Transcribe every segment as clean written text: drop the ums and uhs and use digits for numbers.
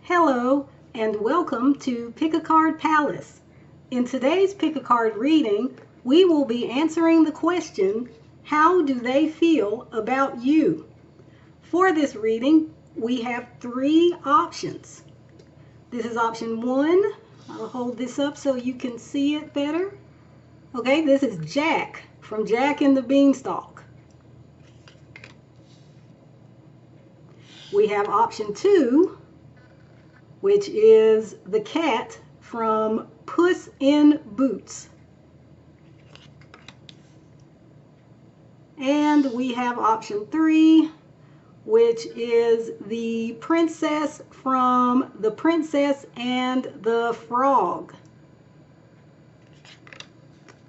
Hello and welcome to Pick a Card Palace. In today's Pick a Card reading, we will be answering the question, how do they feel about you? For this reading, we have three options. This is option one. I'll hold this up so you can see it better. Okay, this is Jack from Jack and the Beanstalk. We have option two, which is the cat from Puss in Boots. And we have option three, which is the princess from The Princess and the Frog.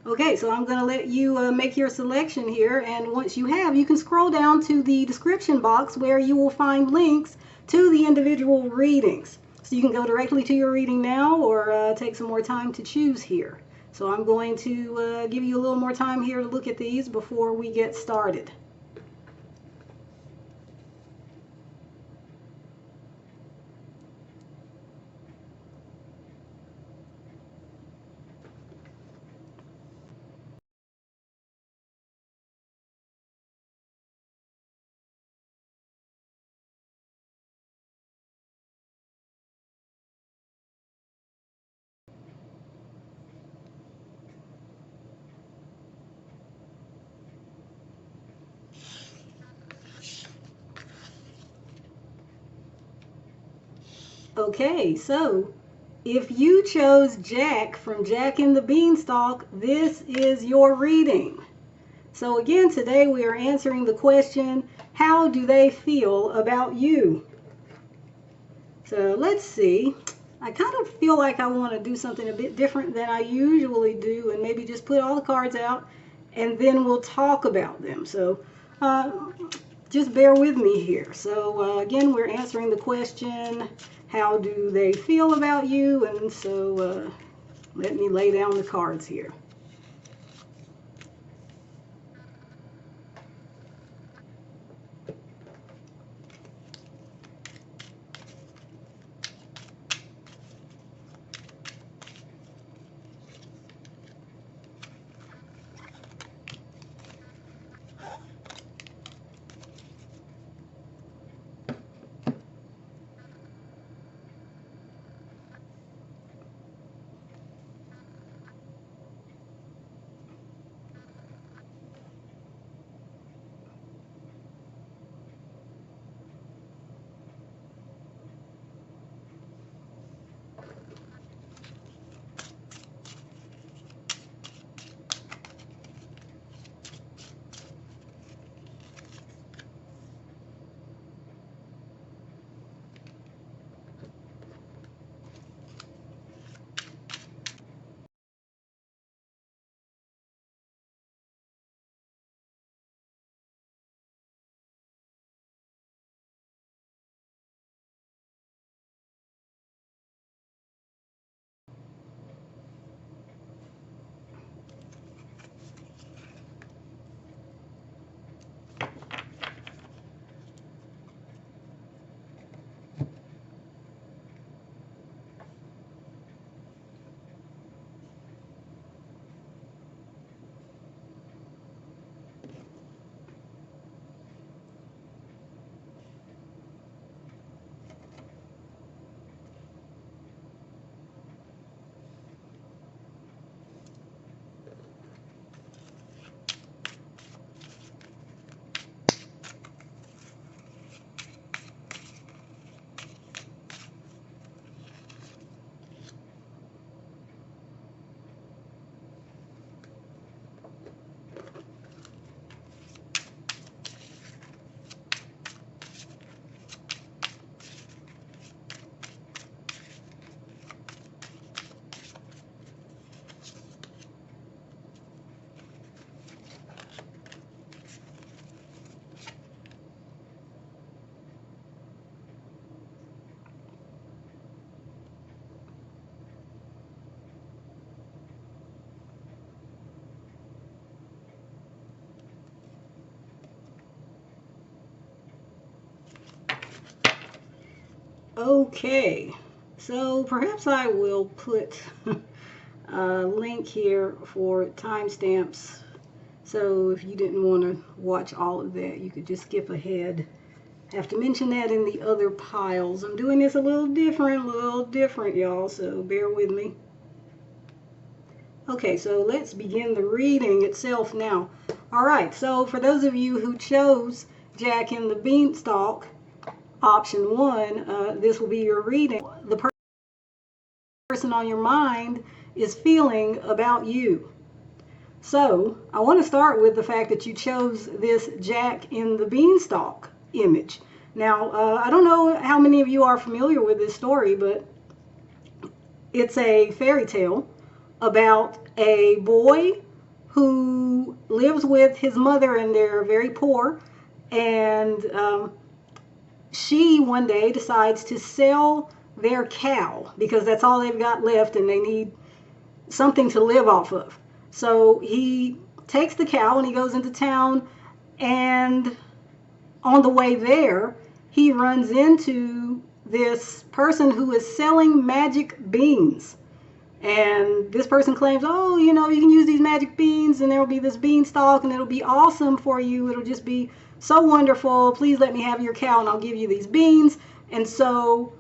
Okay, so I'm going to let you make your selection here, and once you have, you can scroll down to the description box where you will find links to the individual readings. So you can go directly to your reading now or take some more time to choose here. So I'm going to give you a little more time here to look at these before we get started. Okay, so if you chose Jack from Jack and the Beanstalk, this is your reading. So again, today we are answering the question, how do they feel about you? So let's see. I kind of feel like I want to do something a bit different than I usually do and maybe just put all the cards out and then we'll talk about them. So just bear with me here. So again, we're answering the question, how do they feel about you? And so let me lay down the cards here. Okay, so perhaps I will put a link here for timestamps. So if you didn't want to watch all of that, you could just skip ahead. Have to mention that in the other piles. I'm doing this a little different, y'all, so bear with me. Okay, so let's begin the reading itself now. All right, so for those of you who chose Jack and the Beanstalk, option 1, this will be your reading. The person on your mind is feeling about you. So I want to start with the fact that you chose this Jack in the Beanstalk image. Now, I don't know how many of you are familiar with this story, but it's a fairy tale about a boy who lives with his mother, and they're very poor, and she one day decides to sell their cow because that's all they've got left and they need something to live off of. So he takes the cow and he goes into town, and on the way there he runs into this person who is selling magic beans. And this person claims, oh, you know, you can use these magic beans and there will be this beanstalk and it'll be awesome for you. It'll just be so wonderful. Please let me have your cow and I'll give you these beans. And so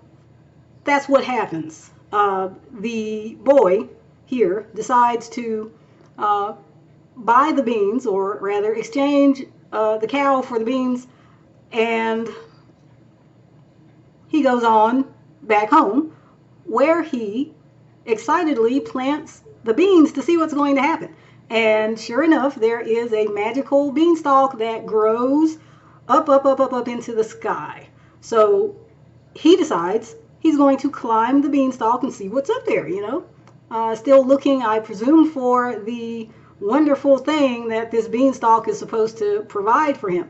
that's what happens. The boy here decides to buy the beans, or rather exchange the cow for the beans, and he goes on back home where he excitedly plants the beans to see what's going to happen. And sure enough, there is a magical beanstalk that grows up into the sky. So he decides he's going to climb the beanstalk and see what's up there, you know. Still looking, I presume, for the wonderful thing that this beanstalk is supposed to provide for him.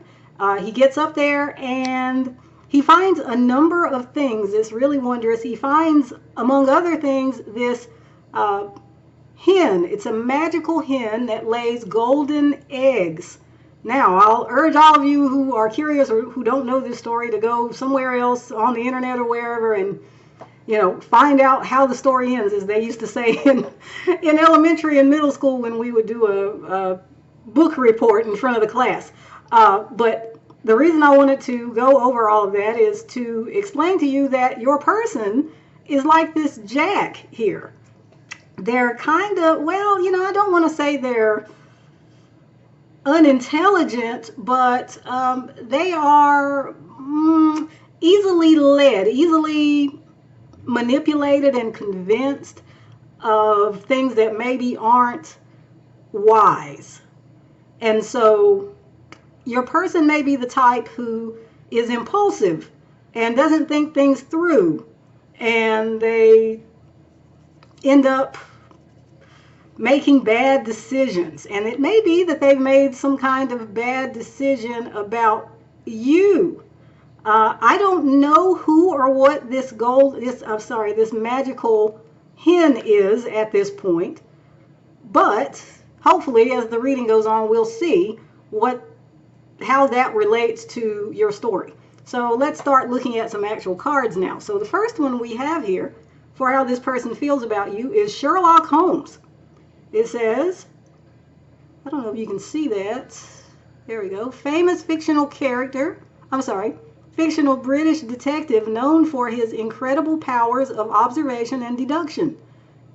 He gets up there and he finds a number of things. It's really wondrous. He finds, among other things, this hen. It's a magical hen that lays golden eggs. Now, I'll urge all of you who are curious or who don't know this story to go somewhere else on the internet or wherever and, you know, find out how the story ends, as they used to say in elementary and middle school when we would do a book report in front of the class. But the reason I wanted to go over all of that is to explain to you that your person is like this Jack here. They're kind of, well, you know, I don't want to say they're unintelligent, but they are easily led, easily manipulated and convinced of things that maybe aren't wise. And so your person may be the type who is impulsive and doesn't think things through, and they end up making bad decisions. And it may be that they've made some kind of bad decision about you. I don't know who or what this magical hen is at this point, but hopefully as the reading goes on, we'll see how that relates to your story. So let's start looking at some actual cards now. So the first one we have here for how this person feels about you is Sherlock Holmes. It says, I don't know if you can see that. There we go. Famous fictional British detective known for his incredible powers of observation and deduction.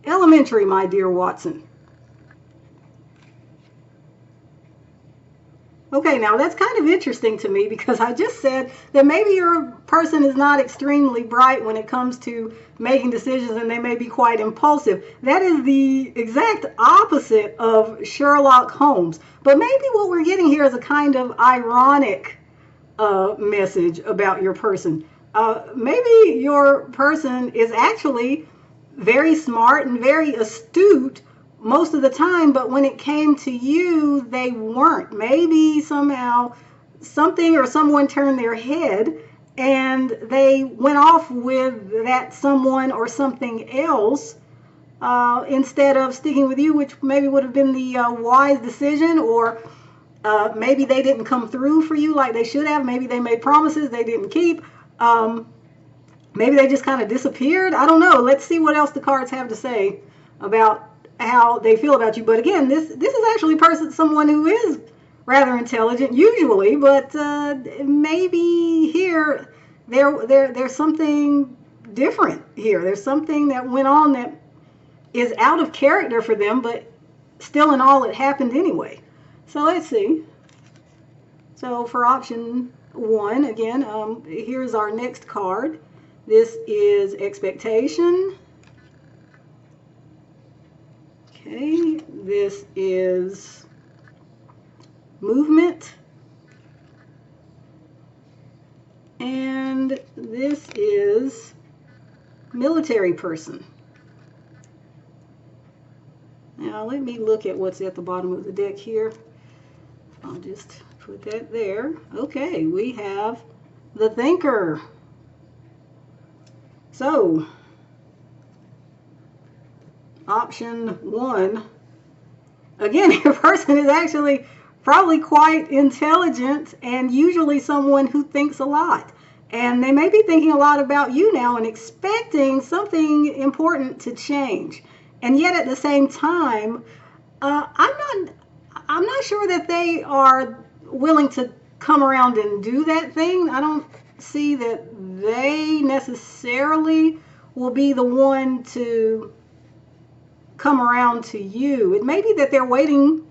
Elementary, my dear Watson. Okay, now that's kind of interesting to me because I just said that maybe your person is not extremely bright when it comes to making decisions and they may be quite impulsive. That is the exact opposite of Sherlock Holmes. But maybe what we're getting here is a kind of ironic message about your person. Maybe your person is actually very smart and very astute most of the time, but when it came to you, they weren't. Maybe somehow something or someone turned their head and they went off with that someone or something else instead of sticking with you, which maybe would have been the wise decision, or maybe they didn't come through for you like they should have. Maybe they made promises they didn't keep. maybe they just kind of disappeared. I don't know. Let's see what else the cards have to say about how they feel about you. But again, this is actually someone who is rather intelligent usually, but maybe here there's something different here. There's something that went on that is out of character for them, but still in all it happened anyway. So let's see. So for option 1, again, here's our next card. This is expectation. Okay, this is movement. And this is military person. Now let me look at what's at the bottom of the deck here. I'll just put that there. Okay, we have the thinker. So, option 1. Again, your person is actually probably quite intelligent and usually someone who thinks a lot. And they may be thinking a lot about you now and expecting something important to change. And yet at the same time, I'm not sure that they are willing to come around and do that thing. I don't see that they necessarily will be the one to come around to you. It may be that they're waiting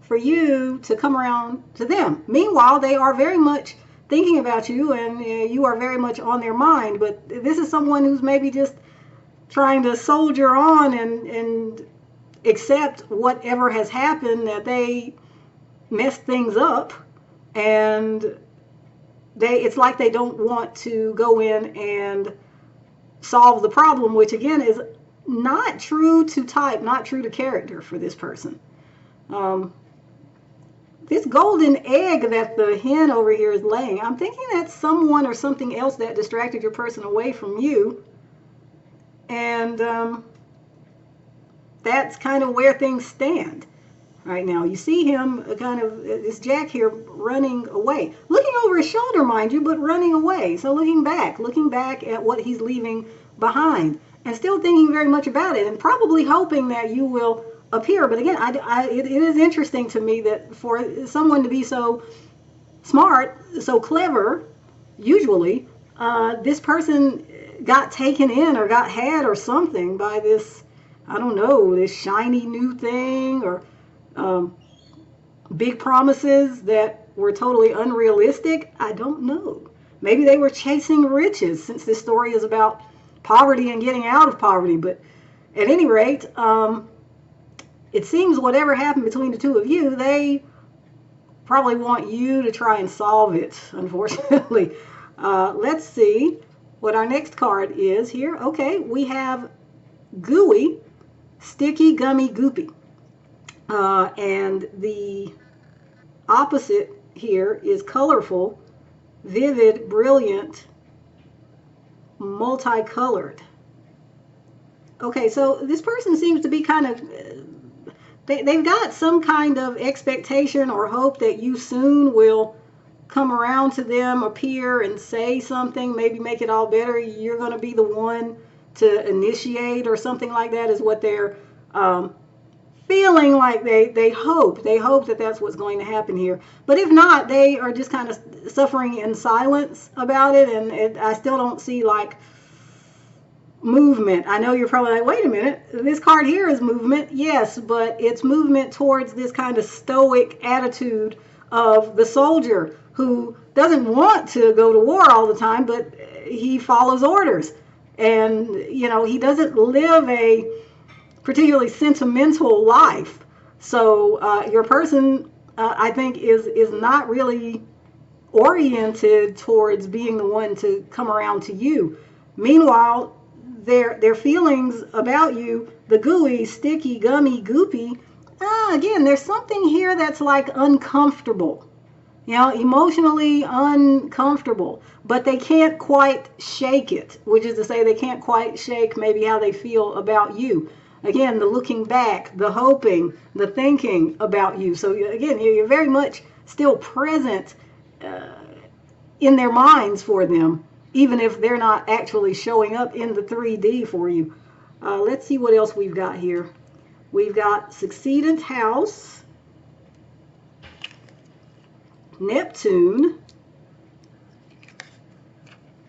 for you to come around to them. Meanwhile, they are very much thinking about you, and you are very much on their mind. But this is someone who's maybe just trying to soldier on and accept whatever has happened, that they messed things up, and it's like they don't want to go in and solve the problem, which again is not true to type, not true to character for this person. This golden egg that the hen over here is laying, I'm thinking that's someone or something else that distracted your person away from you. And that's kind of where things stand right now. You see him this Jack here running away. Looking over his shoulder, mind you, but running away. So looking back at what he's leaving behind. And still thinking very much about it, and probably hoping that you will appear. But again, it is interesting to me that for someone to be so smart, so clever, usually, this person got taken in or got had or something by this, I don't know, this shiny new thing, or big promises that were totally unrealistic. I don't know. Maybe they were chasing riches, since this story is about poverty and getting out of poverty. But at any rate, it seems whatever happened between the two of you, they probably want you to try and solve it, unfortunately. Let's see what our next card is here. Okay, we have gooey, sticky, gummy, goopy. And the opposite here is colorful, vivid, brilliant, multicolored. Okay, so this person seems to be kind of, they've got some kind of expectation or hope that you soon will come around to them, appear and say something, maybe make it all better. You're going to be the one to initiate or something like that, is what they're feeling like. They hope that that's what's going to happen here. But if not, they are just kind of suffering in silence about it, and I still don't see like movement. I know you're probably like, wait a minute, this card here is movement. Yes, but it's movement towards this kind of stoic attitude of the soldier who doesn't want to go to war all the time, but he follows orders. And, you know, he doesn't live a particularly sentimental life. So your person, I think, is not really oriented towards being the one to come around to you. Meanwhile, their feelings about you, the gooey, sticky, gummy, goopy, again, there's something here that's like uncomfortable, you know, emotionally uncomfortable, but they can't quite shake it, which is to say they can't quite shake maybe how they feel about you. Again, the looking back, the hoping, the thinking about you. So again, you're very much still present in their minds for them, even if they're not actually showing up in the 3D for you. Let's see what else we've got here. We've got succedent house, Neptune,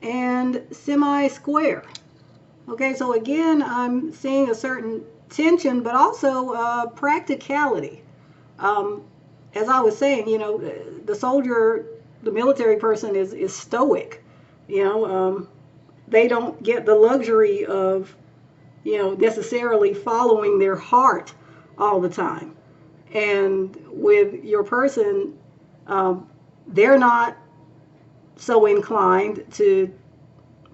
and semi-square. Okay, so again, I'm seeing a certain tension, but also practicality. As I was saying, you know, the soldier, the military person is stoic. You know, they don't get the luxury of, you know, necessarily following their heart all the time. And with your person, they're not so inclined to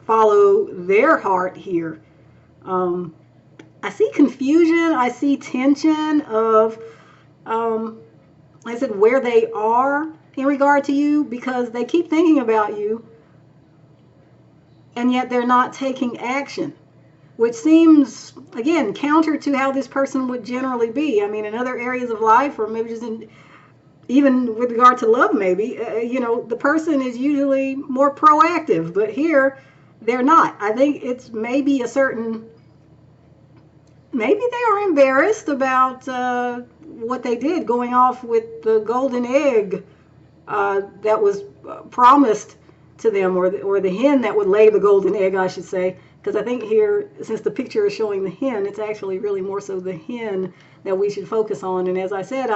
follow their heart here. I see confusion. I see tension of, I said, where they are in regard to you, because they keep thinking about you and yet they're not taking action, which seems, again, counter to how this person would generally be. I mean, in other areas of life, or maybe just in, even with regard to love, maybe, you know, the person is usually more proactive, but here they're not. I think it's maybe a certain, maybe they are embarrassed about what they did, going off with the golden egg that was promised to them, or the hen that would lay the golden egg, I should say. Because I think here, since the picture is showing the hen, it's actually really more so the hen that we should focus on. And as I said,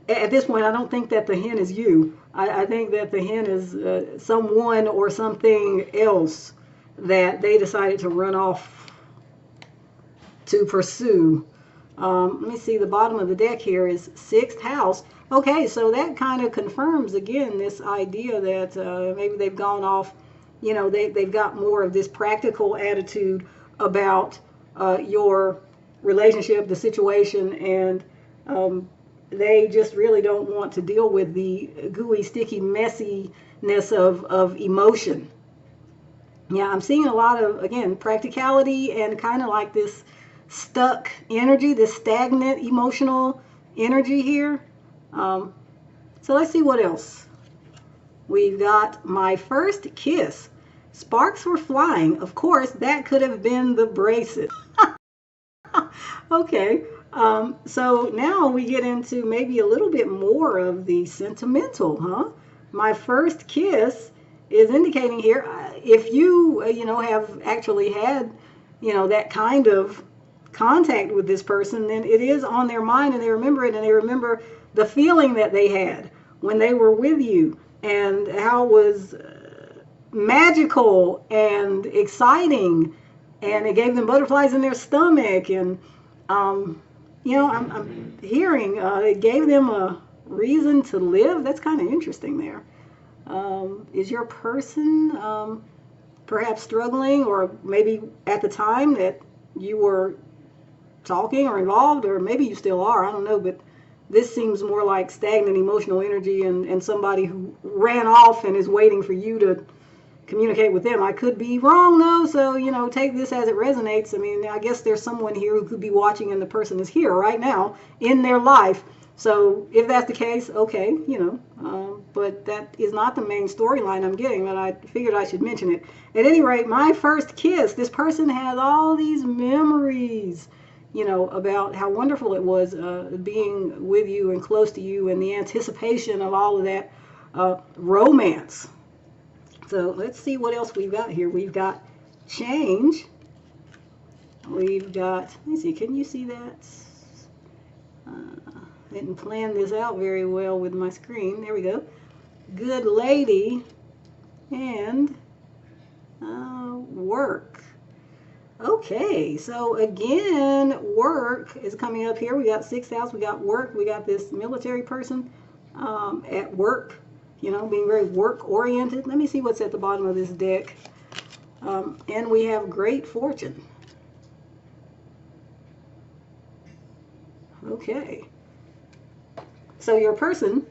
at this point, I don't think that the hen is you. I think that the hen is someone or something else that they decided to run off to pursue. Let me see, the bottom of the deck here is 6th house. Okay, so that kind of confirms, again, this idea that maybe they've gone off, you know, they've got more of this practical attitude about your relationship, the situation, and they just really don't want to deal with the gooey, sticky messiness of emotion. Yeah, I'm seeing a lot of, again, practicality and kind of like this stuck energy, this stagnant emotional energy here. So let's see what else. We've got my first kiss. Sparks were flying. Of course, that could have been the bracelet. Okay, so now we get into maybe a little bit more of the sentimental, huh? My first kiss is indicating here, if you, you know, have actually had, you know, that kind of contact with this person, then it is on their mind and they remember it, and they remember the feeling that they had when they were with you and how it was magical and exciting, and it gave them butterflies in their stomach, and you know, I'm hearing it gave them a reason to live. That's kind of interesting there. Is your person perhaps struggling, or maybe at the time that you were talking or involved, or maybe you still are, I don't know, but this seems more like stagnant emotional energy and somebody who ran off and is waiting for you to communicate with them. I could be wrong though, so, you know, take this as it resonates. I mean, I guess there's someone here who could be watching and the person is here right now in their life. So if that's the case, okay, you know, but that is not the main storyline I'm getting, but I figured I should mention it. At any rate, my first kiss, this person has all these memories, you know, about how wonderful it was being with you and close to you, and the anticipation of all of that romance. So let's see what else we've got here. We've got change. We've got, let me see, can you see that? I didn't plan this out very well with my screen. There we go. Good lady and work. Okay, so again, work is coming up here. We got 6th house, we got work, we got this military person at work, you know, being very work oriented. Let me see what's at the bottom of this deck. And we have great fortune. Okay, so your person,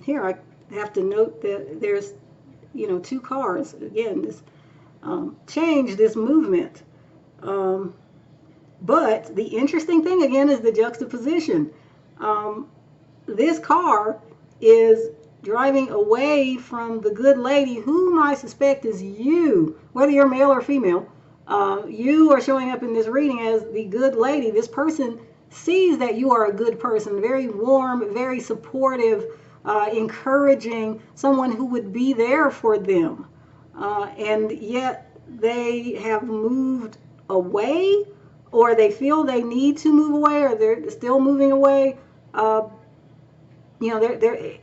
here I have to note that there's, you know, 2 cards. Again, this change, this movement. But the interesting thing again is the juxtaposition. This car is driving away from the good lady, whom I suspect is you, whether you're male or female. You are showing up in this reading as the good lady. This person sees that you are a good person, very warm, very supportive, encouraging, someone who would be there for them. And yet they have moved away, or they feel they need to move away, or they're still moving away. They're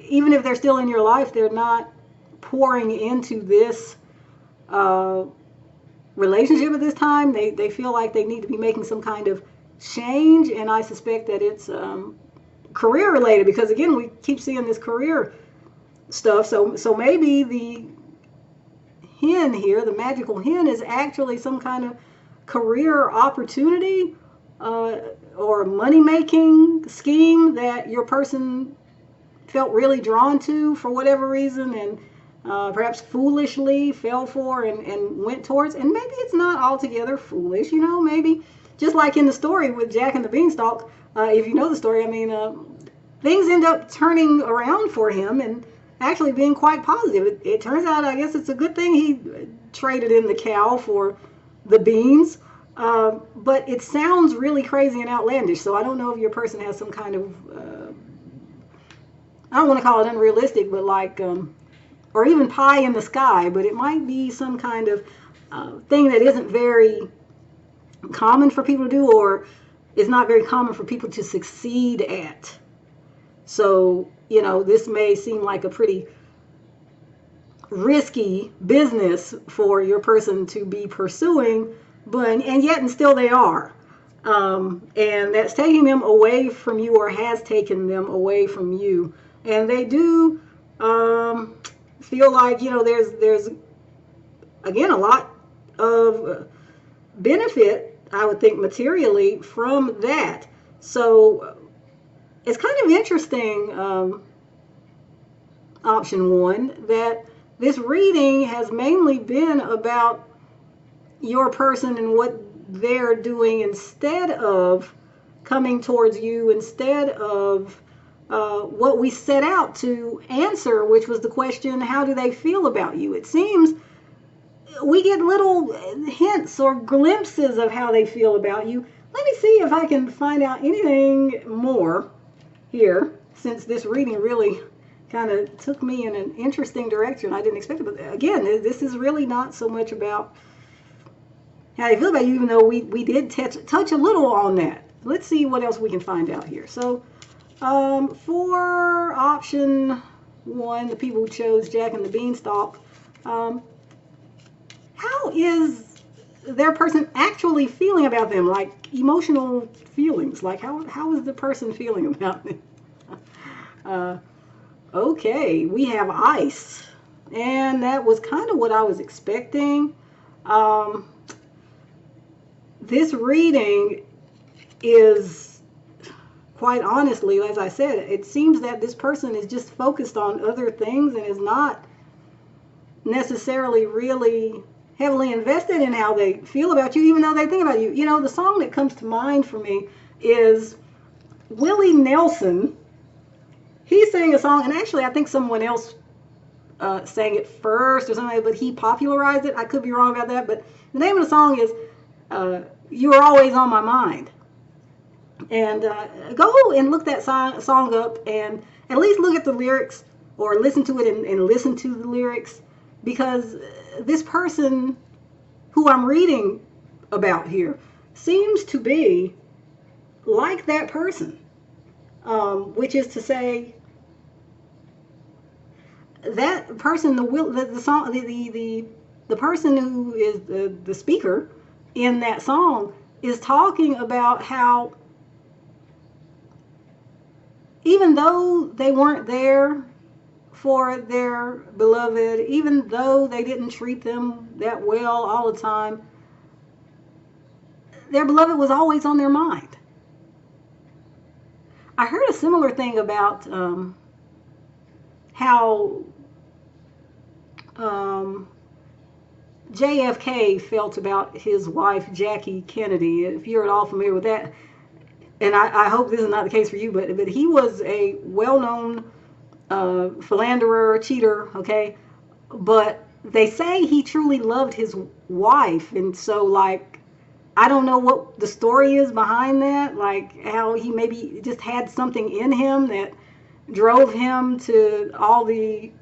even if they're still in your life, they're not pouring into this relationship at this time. They feel like they need to be making some kind of change, and I suspect that it's career related, because again, we keep seeing this career stuff. So maybe the hen here, the magical hen, is actually some kind of career opportunity or money making scheme that your person felt really drawn to for whatever reason, and perhaps foolishly fell for and went towards. And maybe it's not altogether foolish, maybe just like in the story with Jack and the Beanstalk. If you know the story, things end up turning around for him and actually being quite positive. It turns out, I guess it's a good thing he traded in the cow for the beans. But it sounds really crazy and outlandish, so I don't know if your person has some kind of I don't want to call it unrealistic, but like, or even pie in the sky, but it might be some kind of thing that isn't very common for people to do, or is not very common for people to succeed at. So, this may seem like a pretty risky business for your person to be pursuing, and still they are. And that's taking them away from you, or has taken them away from you. And they do feel like, there's again a lot of benefit, I would think, materially from that. So it's kind of interesting, option one, that this reading has mainly been about your person and what they're doing instead of coming towards you, instead of what we set out to answer, which was the question, how do they feel about you? It seems we get little hints or glimpses of how they feel about you. Let me see if I can find out anything more here, since this reading really kind of took me in an interesting direction. I didn't expect it, but again, this is really not so much about how they feel about you, even though we did touch a little on that. Let's see what else we can find out here. So for option one, the people who chose Jack and the Beanstalk, how is their person actually feeling about them? Like emotional feelings, like how is the person feeling about them? Okay, we have ice, and that was kind of what I was expecting. This reading is, quite honestly, as I said, it seems that this person is just focused on other things and is not necessarily really heavily invested in how they feel about you, even though they think about you. The song that comes to mind for me is Willie Nelson. He sang a song, and actually I think someone else sang it first or something, but he popularized it. I could be wrong about that, but the name of the song is You Are Always on My Mind. And go and look that song up, and at least look at the lyrics, or listen to it and listen to the lyrics, because this person who I'm reading about here seems to be like that person, which is to say, that person, the person who is the speaker in that song is talking about how even though they weren't there for their beloved, even though they didn't treat them that well all the time, their beloved was always on their mind. I heard a similar thing about how JFK felt about his wife, Jackie Kennedy. If you're at all familiar with that, and I hope this is not the case for you, but he was a well-known philanderer, cheater, okay? But they say he truly loved his wife, and so like I don't know what the story is behind that, like how he maybe just had something in him that drove him to all the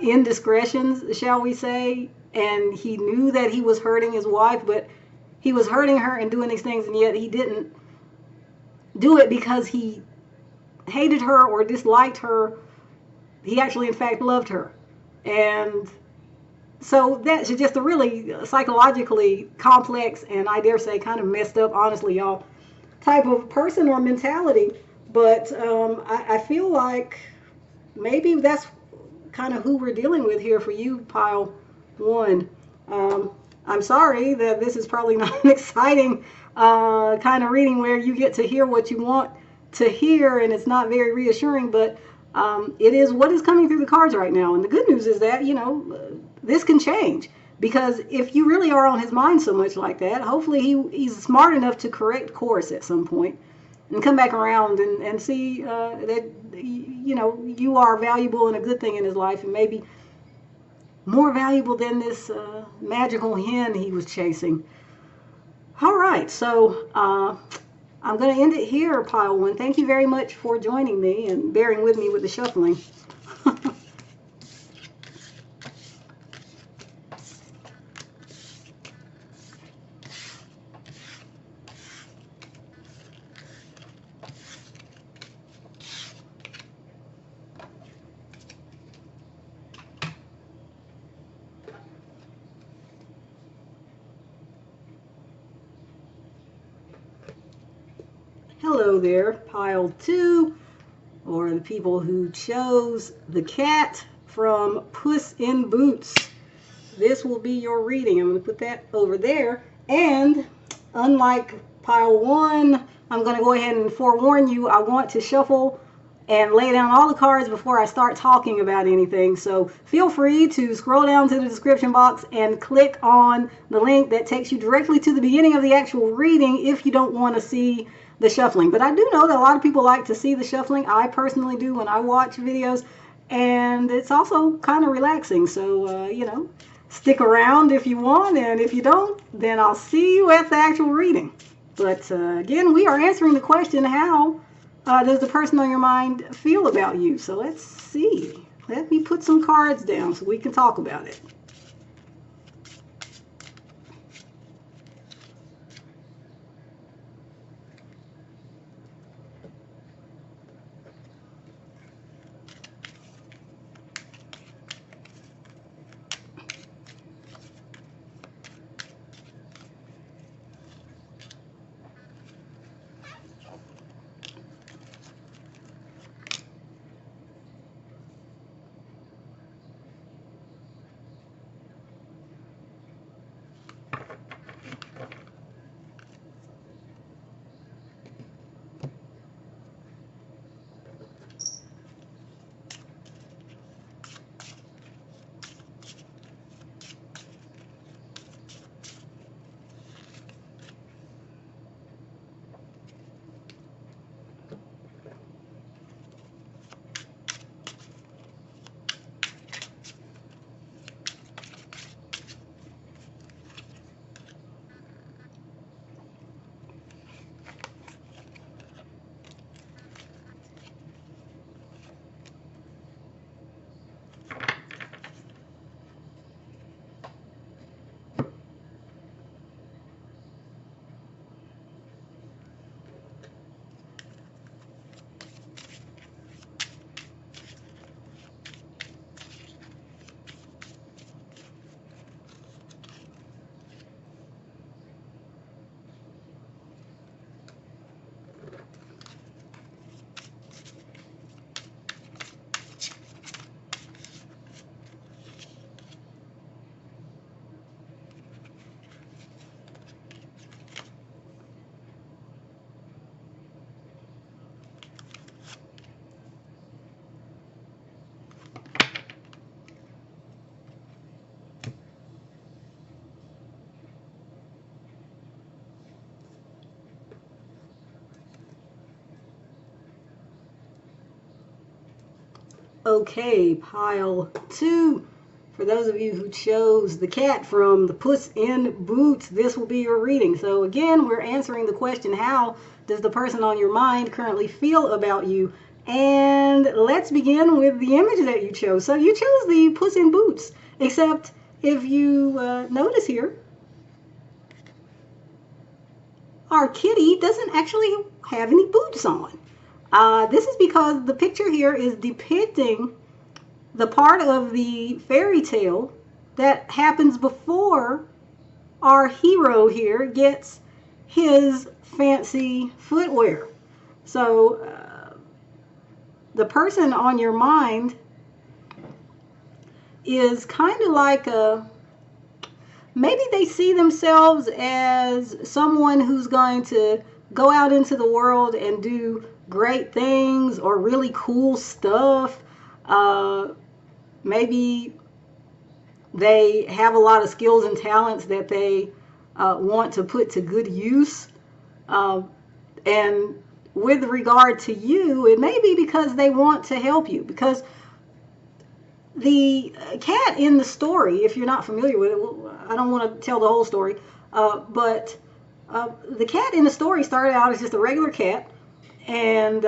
indiscretions, shall we say, and he knew that he was hurting his wife, but he was hurting her and doing these things, and yet he didn't do it because he hated her or disliked her. He actually, in fact, loved her. And so that's just a really psychologically complex and I dare say kind of messed up, honestly, y'all, type of person or mentality. But I feel like maybe that's kind of who we're dealing with here for you, pile one. I'm sorry that this is probably not an exciting kind of reading where you get to hear what you want to hear and it's not very reassuring, but it is what is coming through the cards right now. And the good news is that, this can change because if you really are on his mind so much like that, hopefully he's smart enough to correct course at some point and come back around and see that, you are valuable and a good thing in his life and maybe more valuable than this magical hen he was chasing. All right, so I'm going to end it here, pile one. Thank you very much for joining me and bearing with me with the shuffling. Hello there, pile two, or the people who chose the cat from Puss in Boots. This will be your reading. I'm going to put that over there. And unlike pile one, I'm going to go ahead and forewarn you, I want to shuffle and lay down all the cards before I start talking about anything. So feel free to scroll down to the description box and click on the link that takes you directly to the beginning of the actual reading if you don't want to see the shuffling. But I do know that a lot of people like to see the shuffling. I personally do when I watch videos. And it's also kind of relaxing. So, stick around if you want. And if you don't, then I'll see you at the actual reading. But again, we are answering the question, how does the person on your mind feel about you? So let's see. Let me put some cards down so we can talk about it. Okay, pile 2. For those of you who chose the cat from the Puss in Boots, this will be your reading. So again, we're answering the question, how does the person on your mind currently feel about you? And let's begin with the image that you chose. So you chose the Puss in Boots, except if you notice here, our kitty doesn't actually have any boots on. This is because the picture here is depicting the part of the fairy tale that happens before our hero here gets his fancy footwear. So the person on your mind is kind of like maybe they see themselves as someone who's going to go out into the world and do great things or really cool stuff. Maybe they have a lot of skills and talents that they want to put to good use. And with regard to you, it may be because they want to help you. Because the cat in the story, if you're not familiar with it, I don't want to tell the whole story, but the cat in the story started out as just a regular cat, and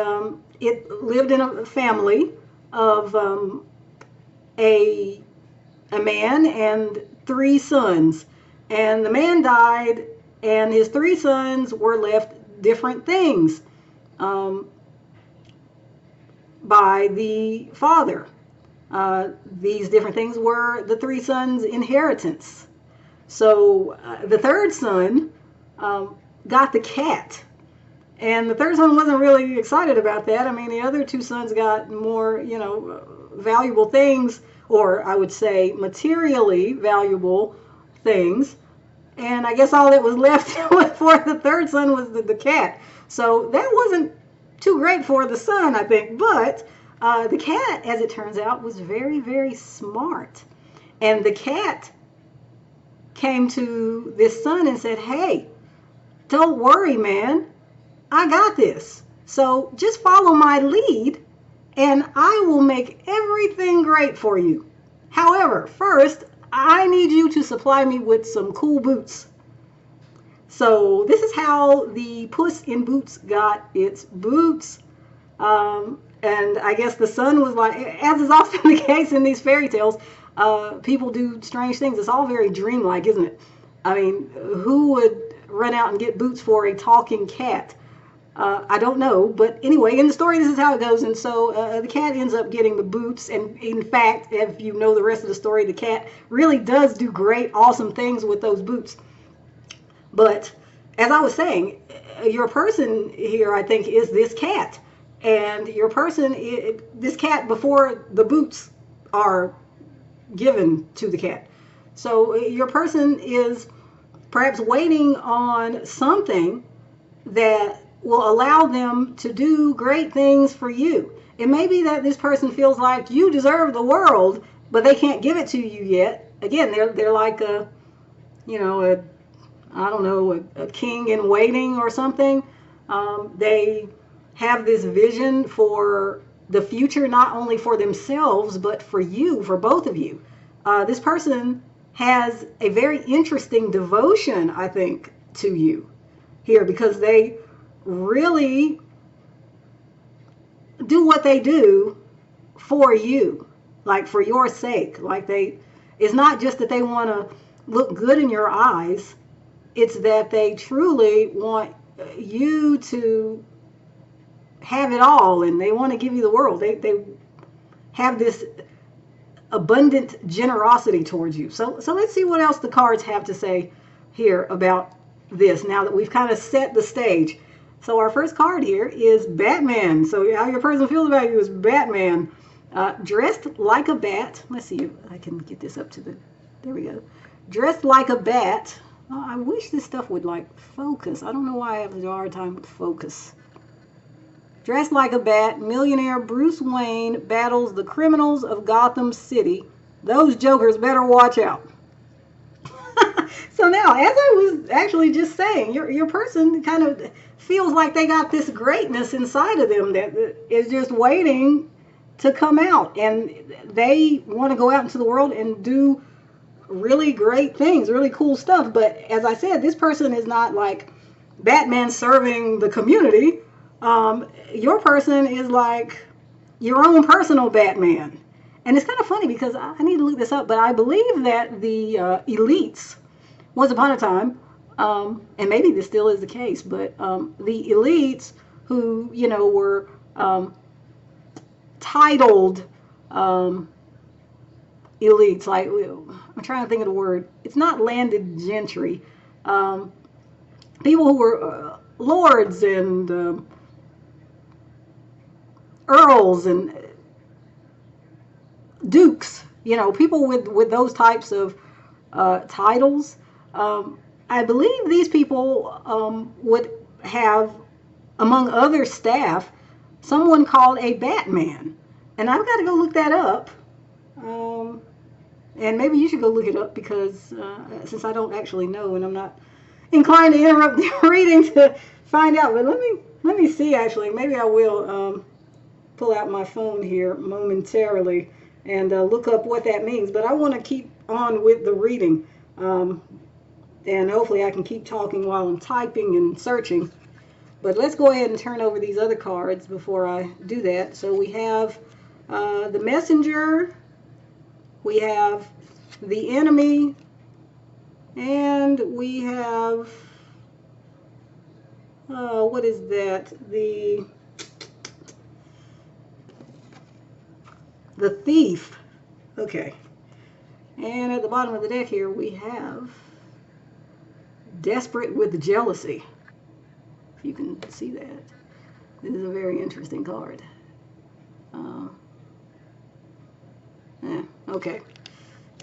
it lived in a family of a man and 3 sons. And the man died, and his 3 sons were left different things by the father. These different things were the 3 sons' inheritance. So the 3rd son got the cat. And the 3rd son wasn't really excited about that. I mean, the other 2 sons got more, valuable things, or I would say materially valuable things. And I guess all that was left for the 3rd son was the cat. So that wasn't too great for the son, I think. But the cat, as it turns out, was very, very smart. And the cat came to this son and said, "Hey, don't worry, man. I got this. So just follow my lead, and I will make everything great for you. However, first, I need you to supply me with some cool boots." So this is how the Puss in Boots got its boots. And I guess the son was like, as is often the case in these fairy tales, people do strange things. It's all very dreamlike, isn't it? I mean, who would run out and get boots for a talking cat? I don't know, but anyway, in the story, this is how it goes. And so the cat ends up getting the boots. And in fact, if you know the rest of the story, the cat really does do great, awesome things with those boots. But as I was saying, your person here, I think, is this cat. And your person, this cat before the boots are given to the cat. So your person is perhaps waiting on something that will allow them to do great things for you. It may be that this person feels like you deserve the world, but they can't give it to you yet. Again, they're like a king in waiting or something. They have this vision for the future, not only for themselves, but for you, for both of you. This person has a very interesting devotion, I think, to you here, because they really do what they do for you, like for your sake. Like it's not just that they want to look good in your eyes, it's that they truly want you to have it all, and they want to give you the world. They have this abundant generosity towards you. So let's see what else the cards have to say here about this, now that we've kind of set the stage. So our first card here is Batman. So how your person feels about you is Batman. Dressed like a bat. Let's see if I can get this up to there we go. Dressed like a bat. Oh, I wish this stuff would like focus. I don't know why I have a hard time with focus. Dressed like a bat, millionaire Bruce Wayne battles the criminals of Gotham City. Those jokers better watch out. So now, as I was actually just saying, your person kind of feels like they got this greatness inside of them that is just waiting to come out, and they want to go out into the world and do really great things, really cool stuff. But as I said, this person is not like Batman serving the community. Your person is like your own personal Batman. And it's kind of funny because I need to look this up, but I believe that the elites, once upon a time, and maybe this still is the case, but the elites who, were titled elites, like, I'm trying to think of the word. It's not landed gentry. People who were lords and earls and dukes, people with those types of titles. I believe these people would have, among other staff, someone called a Batman. And I've got to go look that up. And maybe you should go look it up because since I don't actually know and I'm not inclined to interrupt the reading to find out. But let me see, actually. Maybe I will pull out my phone here momentarily and look up what that means. But I want to keep on with the reading. And hopefully I can keep talking while I'm typing and searching. But let's go ahead and turn over these other cards before I do that. So we have the messenger, we have the enemy, and we have, what is that? The thief. Okay. And at the bottom of the deck here we have desperate with jealousy. If you can see that. This is a very interesting card. Okay.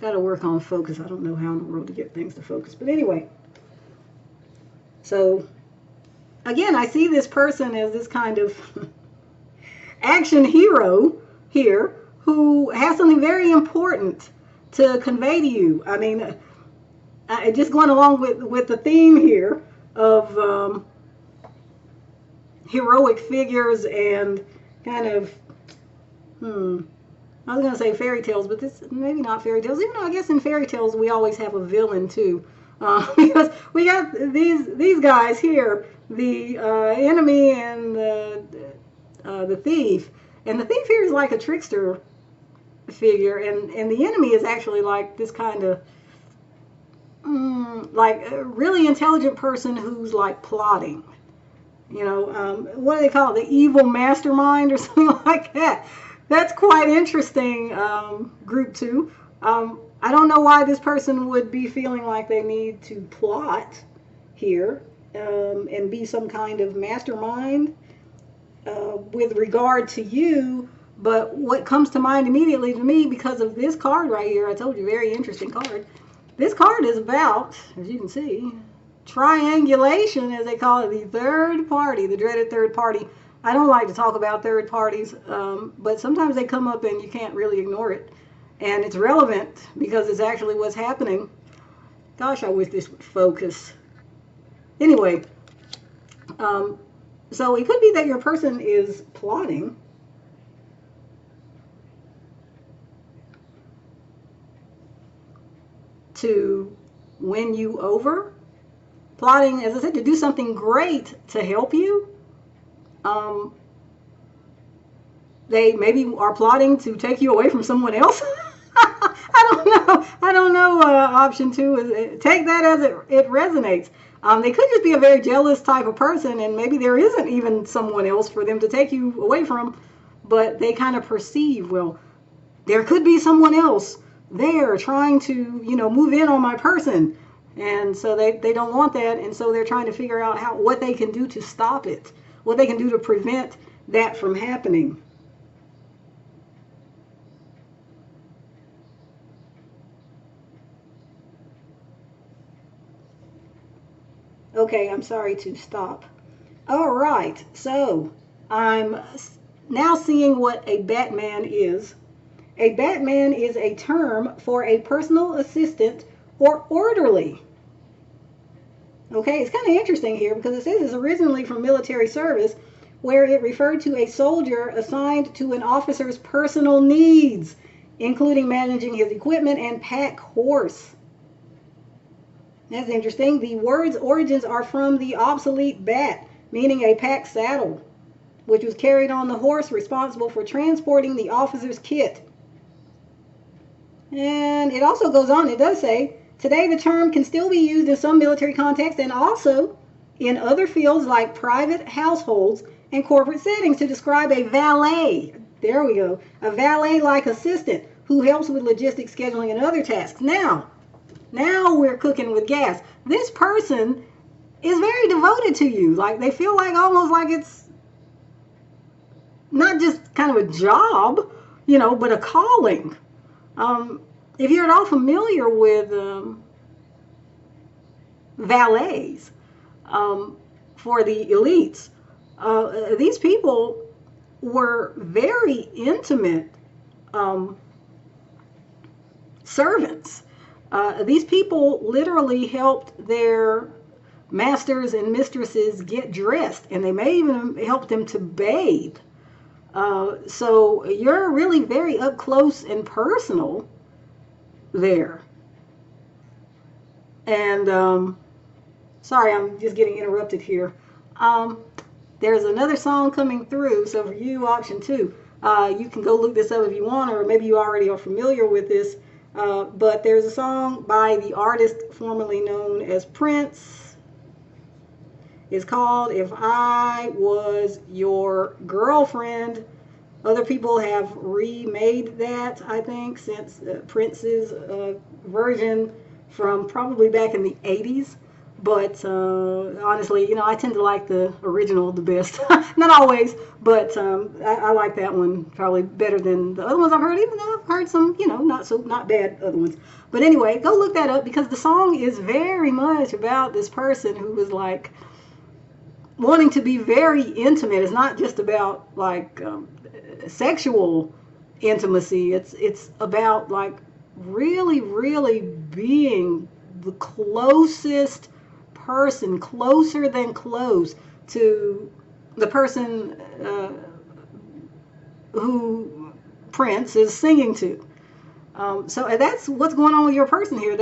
Got to work on focus. I don't know how in the world to get things to focus. But anyway. So, again, I see this person as this kind of action hero here who has something very important to convey to you. I mean, just going along with the theme here of heroic figures and kind of, I was going to say fairy tales, but this maybe not fairy tales. Even though I guess in fairy tales we always have a villain too, because we got these guys here, the enemy and the thief, and the thief here is like a trickster figure, and the enemy is actually like this kind of like a really intelligent person who's like plotting. What do they call it? The evil mastermind or something like that. That's quite interesting, group 2. I don't know why this person would be feeling like they need to plot here and be some kind of mastermind with regard to you. But what comes to mind immediately to me, because of this card right here, I told you, very interesting card. This card is about, as you can see, triangulation, as they call it, the third party, the dreaded third party. I don't like to talk about third parties, but sometimes they come up and you can't really ignore it. And it's relevant because it's actually what's happening. Gosh, I wish this would focus. Anyway, so it could be that your person is plotting to win you over. Plotting, as I said, to do something great to help you. They maybe are plotting to take you away from someone else. I don't know. Option 2 is take that as it resonates. They could just be a very jealous type of person, and maybe there isn't even someone else for them to take you away from, but they kind of perceive, well, there could be someone else there trying to, move in on my person. And so they don't want that, and so they're trying to figure out what they can do to stop it, what they can do to prevent that from happening. Okay, I'm sorry to stop. All right, so I'm now seeing what a Batman is. A Batman is a term for a personal assistant or orderly. Okay, it's kind of interesting here because it says it's originally from military service, where it referred to a soldier assigned to an officer's personal needs, including managing his equipment and pack horse. That's interesting. The word's origins are from the obsolete bat, meaning a pack saddle, which was carried on the horse responsible for transporting the officer's kit. And it also goes on, it does say, today the term can still be used in some military contexts and also in other fields like private households and corporate settings to describe a valet. There we go. A valet-like assistant who helps with logistics, scheduling, and other tasks. Now we're cooking with gas. This person is very devoted to you. Like, they feel like almost like it's not just kind of a job, but a calling. If you're at all familiar with valets for the elites, these people were very intimate servants. These people literally helped their masters and mistresses get dressed, and they may even help them to bathe. So you're really very up close and personal there. And sorry, I'm just getting interrupted here. There's another song coming through, so for you, option 2, you can go look this up if you want, or maybe you already are familiar with this. But there's a song by the artist formerly known as Prince. It's called If I Was Your Girlfriend. Other people have remade that, I think, since Prince's version from probably back in the 80s. But honestly, I tend to like the original the best. Not always, but I like that one probably better than the other ones I've heard, even though I've heard some, not bad other ones. But anyway, go look that up because the song is very much about this person who was like wanting to be very intimate. It's not just about like sexual intimacy. It's about like really, really being the closest person, closer than close to the person who Prince is singing to. So that's what's going on with your person here.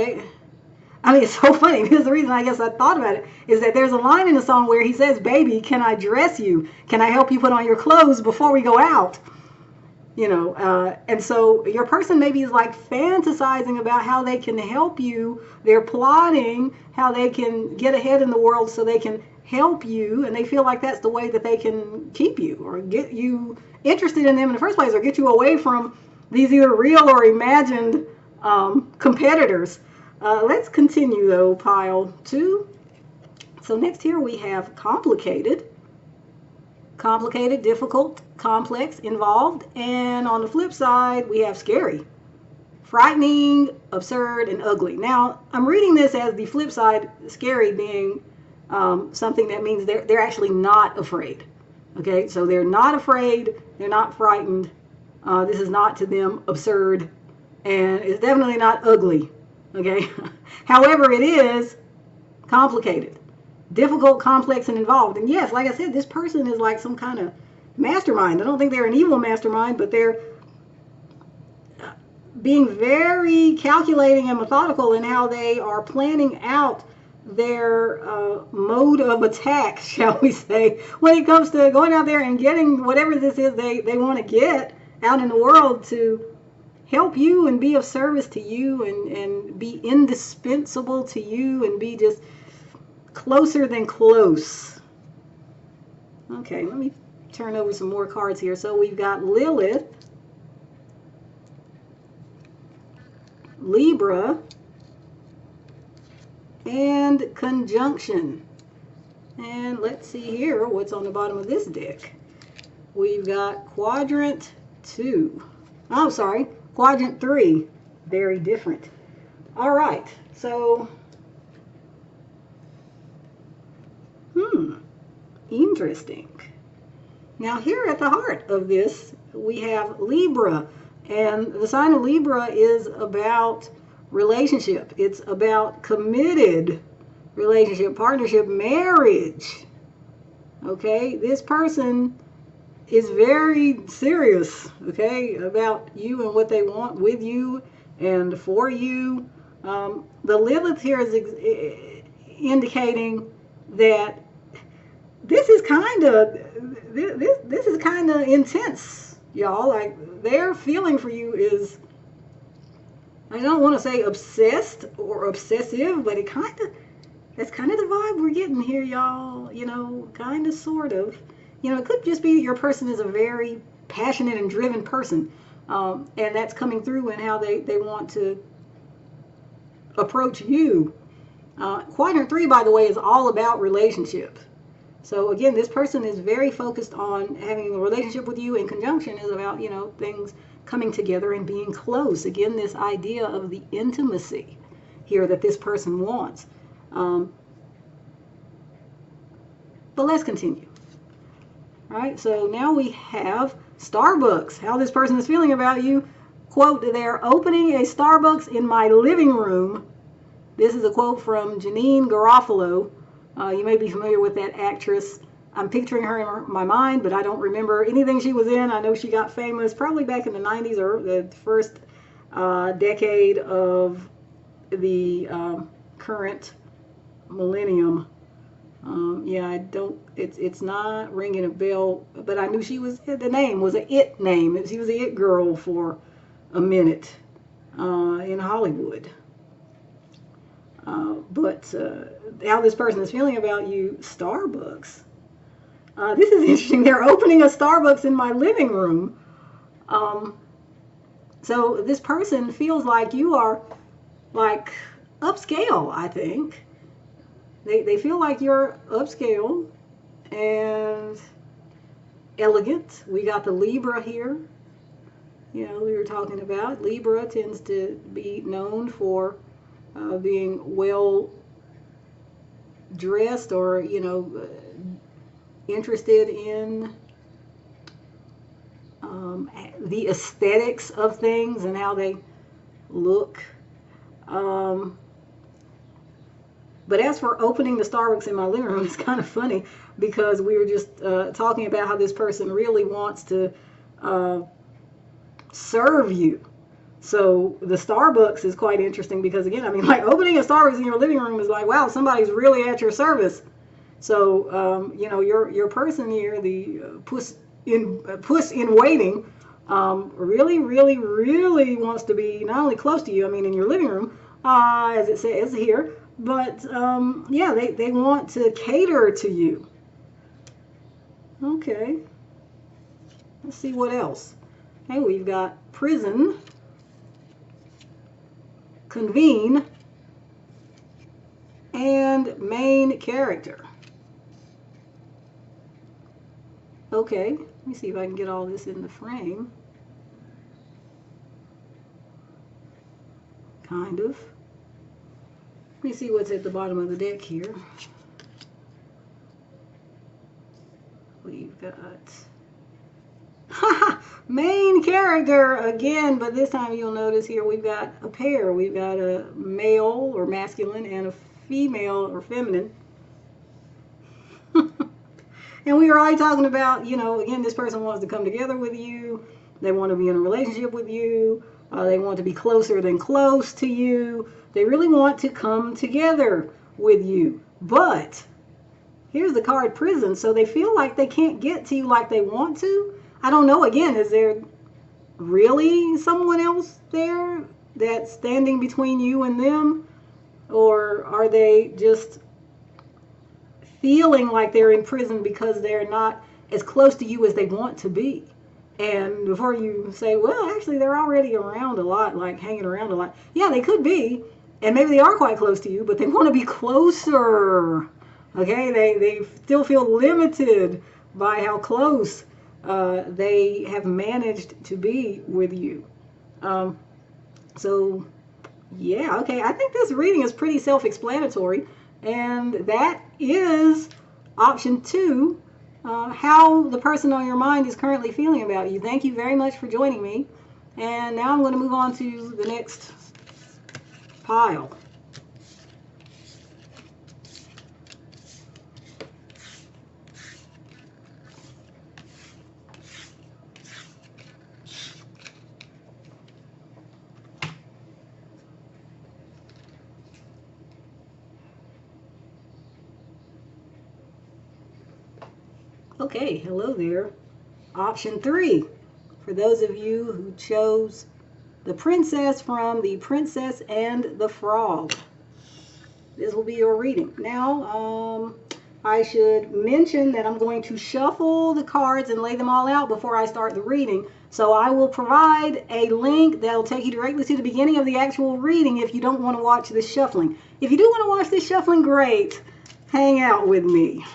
It's so funny because the reason I guess I thought about it is that there's a line in the song where he says, "Baby, can I dress you? Can I help you put on your clothes before we go out?" And so your person maybe is like fantasizing about how they can help you. They're plotting how they can get ahead in the world so they can help you, and they feel like that's the way that they can keep you or get you interested in them in the first place or get you away from these either real or imagined competitors. Let's continue though, pile 2. So next here we have complicated, difficult, complex, involved, and on the flip side we have scary, frightening, absurd, and ugly. Now I'm reading this as the flip side, scary being something that means they're actually not afraid. Okay, so they're not afraid, they're not frightened. This is not to them absurd, and it's definitely not ugly. Okay, however, it is complicated, difficult, complex, and involved. And yes, like I said, this person is like some kind of mastermind. I don't think they're an evil mastermind, but they're being very calculating and methodical in how they are planning out their mode of attack, shall we say, when it comes to going out there and getting whatever this is they want to get out in the world to help you and be of service to you and be indispensable to you and be just closer than close. Okay, let me turn over some more cards here. So we've got Lilith, Libra, and Conjunction. And let's see here what's on the bottom of this deck. We've got Quadrant 2. Oh, sorry, Quadrant 3. Very different. All right, so interesting. Now here at the heart of this we have Libra, and the sign of Libra is about relationship. It's about committed relationship, partnership, marriage. Okay, this person is very serious, okay, about you and what they want with you and for you. The Lilith here is indicating that this is kind of this is kind of intense, y'all. Like their feeling for you is, I don't want to say obsessed or obsessive, but that's kind of the vibe we're getting here, y'all. You know, kind of, sort of. You know, it could just be your person is a very passionate and driven person, and that's coming through in how they want to approach you. Quadrant 3, by the way, is all about relationships. So again, this person is very focused on having a relationship with you. In conjunction is about, you know, things coming together and being close. Again, this idea of the intimacy here that this person wants. But let's continue. All right, so now we have Starbucks. How this person is feeling about you. Quote, they're opening a Starbucks in my living room. This is a quote from Janine Garofalo. You may be familiar with that actress. I'm picturing her in my mind, but I don't remember anything she was in. I know she got famous probably back in the 90s or the first decade of the current millennium. Yeah, I don't. It's not ringing a bell, but I knew she was. The name was an It name. She was the It girl for a minute in Hollywood. But how this person is feeling about you, Starbucks. This is interesting. They're opening a Starbucks in my living room. So this person feels like you are like upscale, I think. They feel like you're upscale and elegant. We got the Libra here. You know, we were talking about. Libra tends to be known for being well dressed or, you know, interested in the aesthetics of things and how they look. But as for opening the Starbucks in my living room, it's kind of funny because we were just talking about how this person really wants to serve you. So the Starbucks is quite interesting because, again, I mean, like opening a Starbucks in your living room is like, wow, somebody's really at your service. So, you know, your person here, the puss in waiting, really, really, really wants to be not only close to you, I mean, in your living room, as it says here, but yeah, they want to cater to you. Okay. Let's see what else. Okay, we've got prison, convene, and main character. Okay, let me see if I can get all this in the frame. Kind of. Let me see what's at the bottom of the deck here. We've got main character again, but this time you'll notice here we've got a pair. We've got a male or masculine and a female or feminine. And we were already talking about, you know, again, this person wants to come together with you. They want to be in a relationship with you. They want to be closer than close to you. They really want to come together with you. But here's the card prison. So they feel like they can't get to you like they want to. I don't know. Again, is there really someone else there that's standing between you and them? Or are they just feeling like they're in prison because they're not as close to you as they want to be? And before you say, well, actually, they're already around a lot, like hanging around a lot. Yeah, they could be. And maybe they are quite close to you, but they want to be closer. Okay, they still feel limited by how close they have managed to be with you. So, yeah, okay, I think this reading is pretty self-explanatory. And that is option 2, how the person on your mind is currently feeling about you. Thank you very much for joining me. And now I'm going to move on to the next pile. Okay, hello there. Option 3, for those of you who chose the princess from The Princess and the Frog. This will be your reading. Now, I should mention that I'm going to shuffle the cards and lay them all out before I start the reading. So I will provide a link that will take you directly to the beginning of the actual reading if you don't want to watch this shuffling. If you do want to watch this shuffling, great. Hang out with me.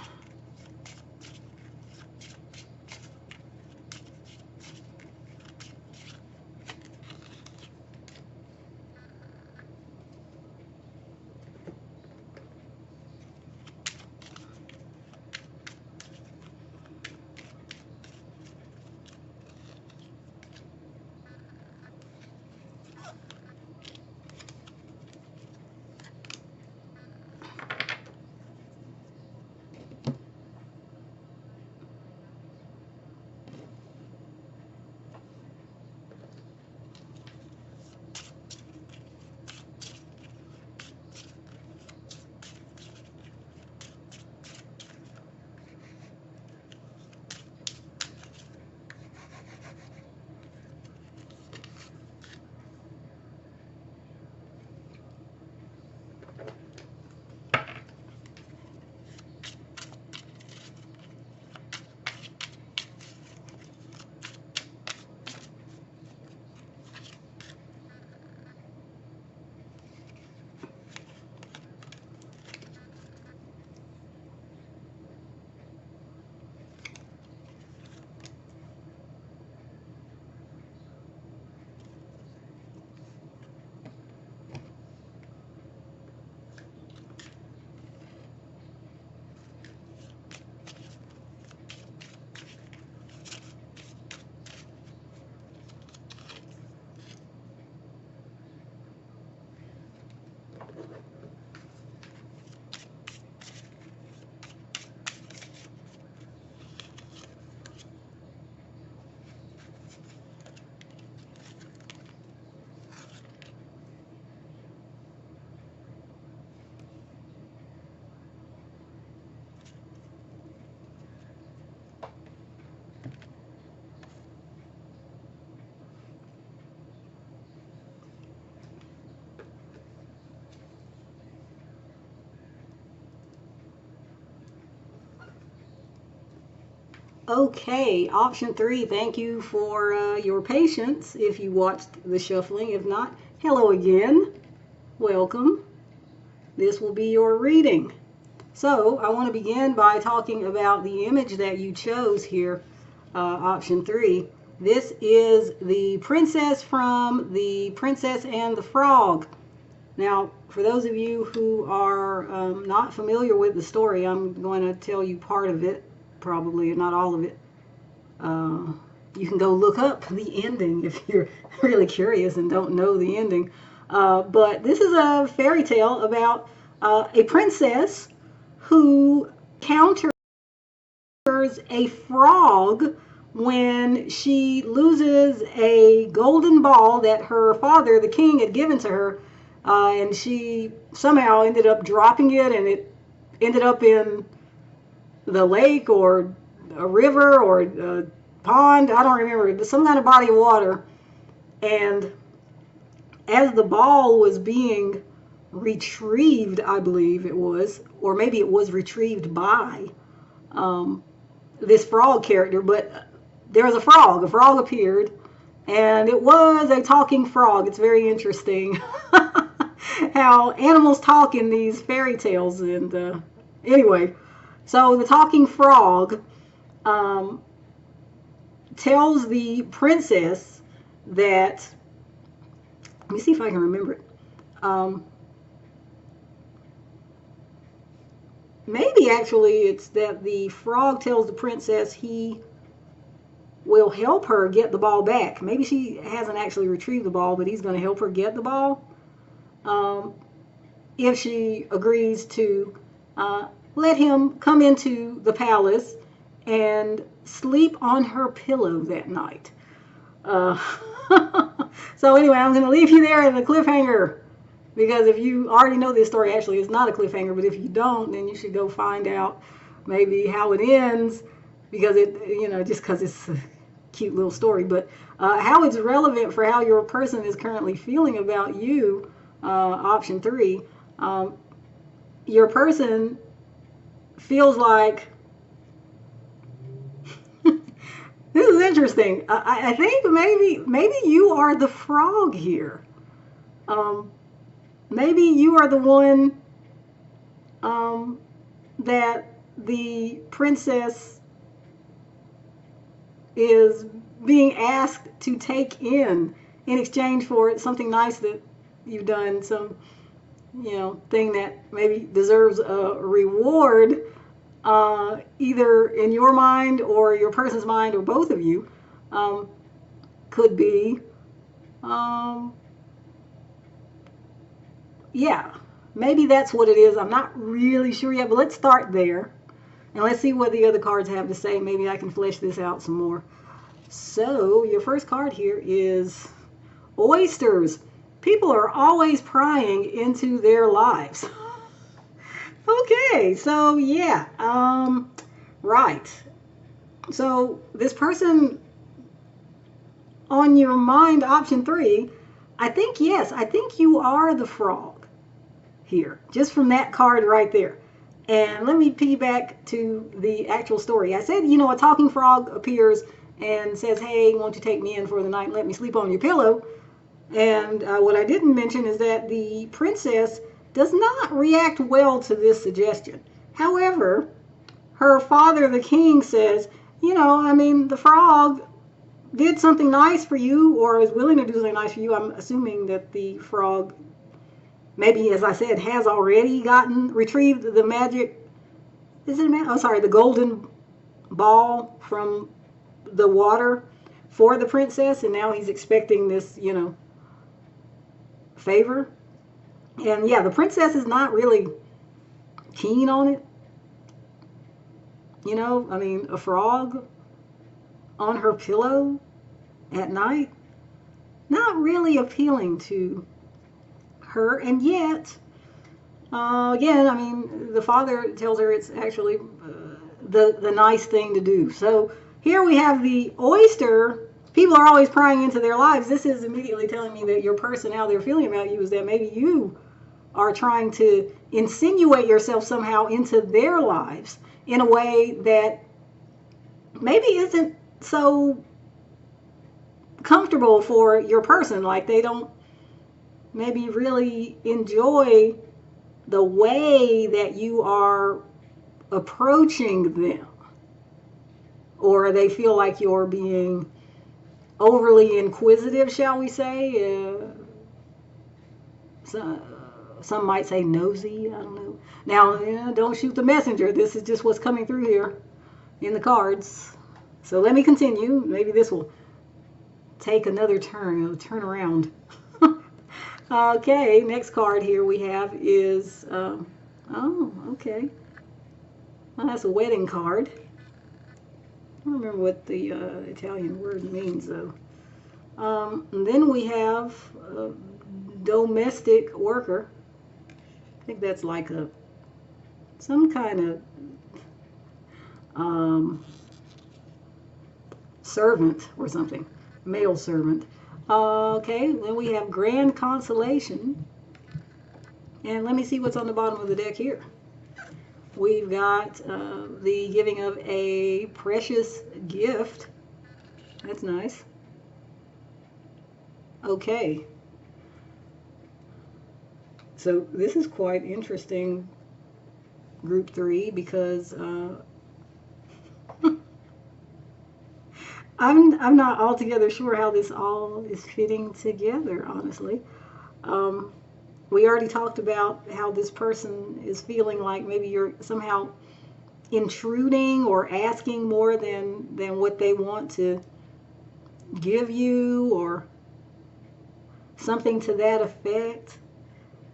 Okay, option 3, thank you for your patience if you watched the shuffling. If not, hello again. Welcome. This will be your reading. So I want to begin by talking about the image that you chose here, option 3. This is the princess from The Princess and the Frog. Now, for those of you who are not familiar with the story, I'm going to tell you part of it, probably not all of it. You can go look up the ending if you're really curious and don't know the ending. But this is a fairy tale about a princess who counters a frog when she loses a golden ball that her father, the king, had given to her. And she somehow ended up dropping it, and it ended up in the lake or a river or a pond. I don't remember, but some kind of body of water. And as the ball was being retrieved, I believe it was, or maybe it was retrieved by this frog character, but there was a frog. A frog appeared, and it was a talking frog. It's very interesting how animals talk in these fairy tales. And anyway, so the talking frog tells the princess that, let me see if I can remember it. Maybe actually it's that the frog tells the princess he will help her get the ball back. Maybe she hasn't actually retrieved the ball, but he's going to help her get the ball if she agrees to let him come into the palace and sleep on her pillow that night. So anyway, I'm going to leave you there in the cliffhanger, because if you already know this story, actually it's not a cliffhanger, but if you don't, then you should go find out maybe how it ends because just because it's a cute little story, but how it's relevant for how your person is currently feeling about you, option 3, your person feels like, this is interesting. I think maybe you are the frog here. Maybe you are the one that the princess is being asked to take in exchange for something nice that you've done, some thing that maybe deserves a reward, either in your mind or your person's mind or both of you. Could be, yeah, maybe that's what it is. I'm not really sure yet, but let's start there and let's see what the other cards have to say. Maybe I can flesh this out some more. So your first card here is oysters. People are always prying into their lives. Okay, so yeah, right. So this person on your mind, option 3, I think, yes, I think you are the frog here, just from that card right there. And let me piggyback to the actual story. I said, a talking frog appears and says, hey, won't you take me in for the night and let me sleep on your pillow? And what I didn't mention is that the princess does not react well to this suggestion. However, her father, the king, says, the frog did something nice for you, or is willing to do something nice for you. I'm assuming that the frog, maybe, as I said, has already retrieved the magic, the golden ball from the water for the princess, and now he's expecting this, favor. And yeah, the princess is not really keen on it. A frog on her pillow at night, not really appealing to her. And yet, again, the father tells her it's actually the nice thing to do. So here we have the oyster. People are always prying into their lives. This is immediately telling me that your person, how they're feeling about you, is that maybe you are trying to insinuate yourself somehow into their lives in a way that maybe isn't so comfortable for your person. Like they don't maybe really enjoy the way that you are approaching them, or they feel like you're being overly inquisitive, shall we say. Some might say nosy. I don't know. Now, don't shoot the messenger. This is just what's coming through here in the cards. So let me continue. Maybe this will take another turn. It'll turn around. Okay, next card here we have is, okay. Well, that's a wedding card. I don't remember what the Italian word means, though. And then we have domestic worker. I think that's like some kind of servant or something, male servant. Okay, then we have grand consolation. And let me see what's on the bottom of the deck here. We've got the giving of a precious gift. That's nice. Okay. So this is quite interesting, group 3, because I'm not altogether sure how this all is fitting together, honestly. We already talked about how this person is feeling like maybe you're somehow intruding or asking more than what they want to give you, or something to that effect.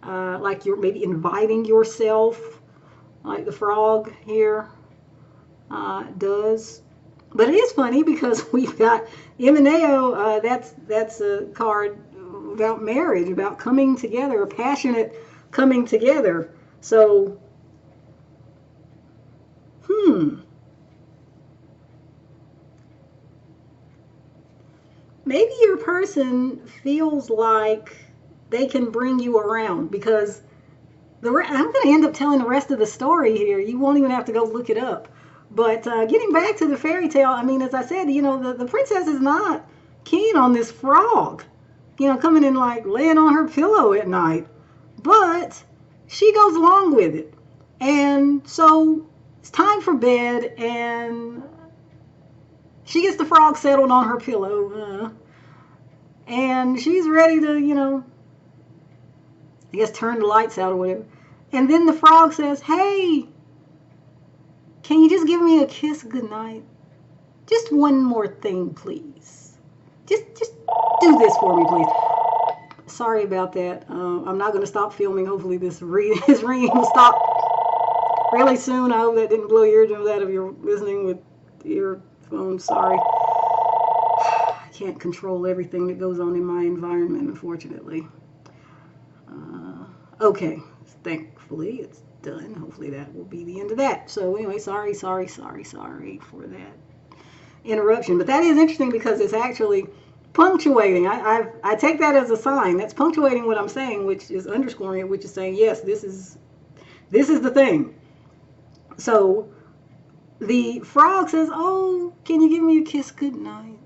Like you're maybe inviting yourself, like the frog here does. But it is funny because we've got Imaneo, that's a card about marriage, about coming together, a passionate coming together. So, maybe your person feels like they can bring you around because I'm going to end up telling the rest of the story here. You won't even have to go look it up. But getting back to the fairy tale, I mean, as I said, the princess is not keen on this frog, coming in like laying on her pillow at night. But she goes along with it. And so it's time for bed, and she gets the frog settled on her pillow. And she's ready to, I guess turn the lights out or whatever. And then the frog says, "Hey, can you just give me a kiss goodnight? Just one more thing, please. Just do this for me, please." Sorry about that. I'm not going to stop filming. Hopefully this ringing will stop really soon. I hope that didn't blow your eardrums out if you're listening with earphones. Sorry. I can't control everything that goes on in my environment, unfortunately. Okay, thankfully it's done. Hopefully that will be the end of that. So anyway, sorry for that interruption. But that is interesting because it's actually punctuating. I take that as a sign. That's punctuating what I'm saying, which is underscoring it, which is saying, yes, this is the thing. So the frog says, "Oh, can you give me a kiss goodnight?"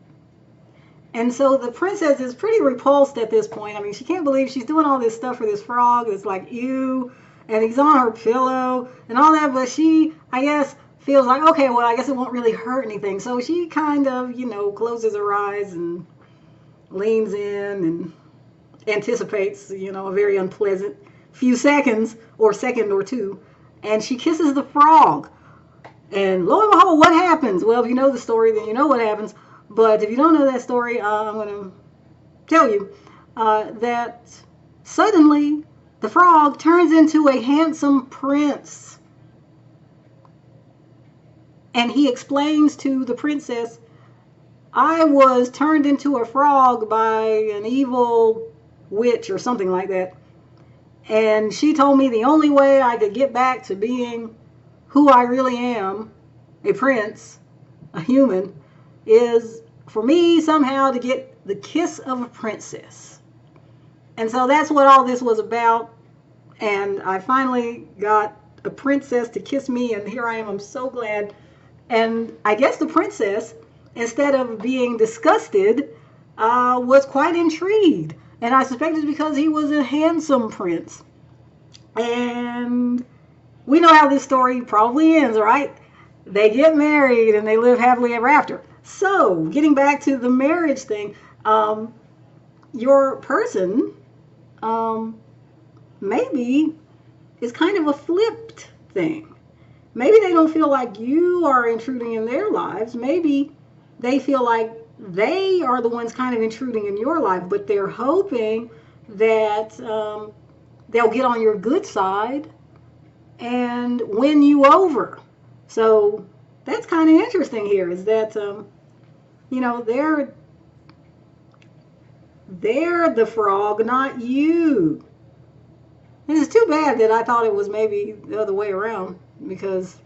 And so the princess is pretty repulsed at this point. I mean, she can't believe she's doing all this stuff for this frog. It's like, ew, and he's on her pillow and all that. But she, I guess, feels like, okay, well, I guess it won't really hurt anything. So she kind of, closes her eyes and leans in and anticipates, a very unpleasant few seconds or second or two. And she kisses the frog. And lo and behold, what happens? Well, if you know the story, then you know what happens. But if you don't know that story, I'm going to tell you that suddenly the frog turns into a handsome prince. And he explains to the princess, "I was turned into a frog by an evil witch," or something like that. "And she told me the only way I could get back to being who I really am, a prince, a human, is for me somehow to get the kiss of a princess." And so that's what all this was about. And I finally got a princess to kiss me, and here I am. I'm so glad. And I guess the princess, instead of being disgusted, was quite intrigued. And I suspect it's because he was a handsome prince. And we know how this story probably ends, right? They get married and they live happily ever after. So, getting back to the marriage thing, your person maybe is kind of a flipped thing. Maybe they don't feel like you are intruding in their lives. Maybe they feel like they are the ones kind of intruding in your life, but they're hoping that they'll get on your good side and win you over. So that's kind of interesting here, is that they're the frog, not you. And it's too bad that I thought it was maybe the other way around, because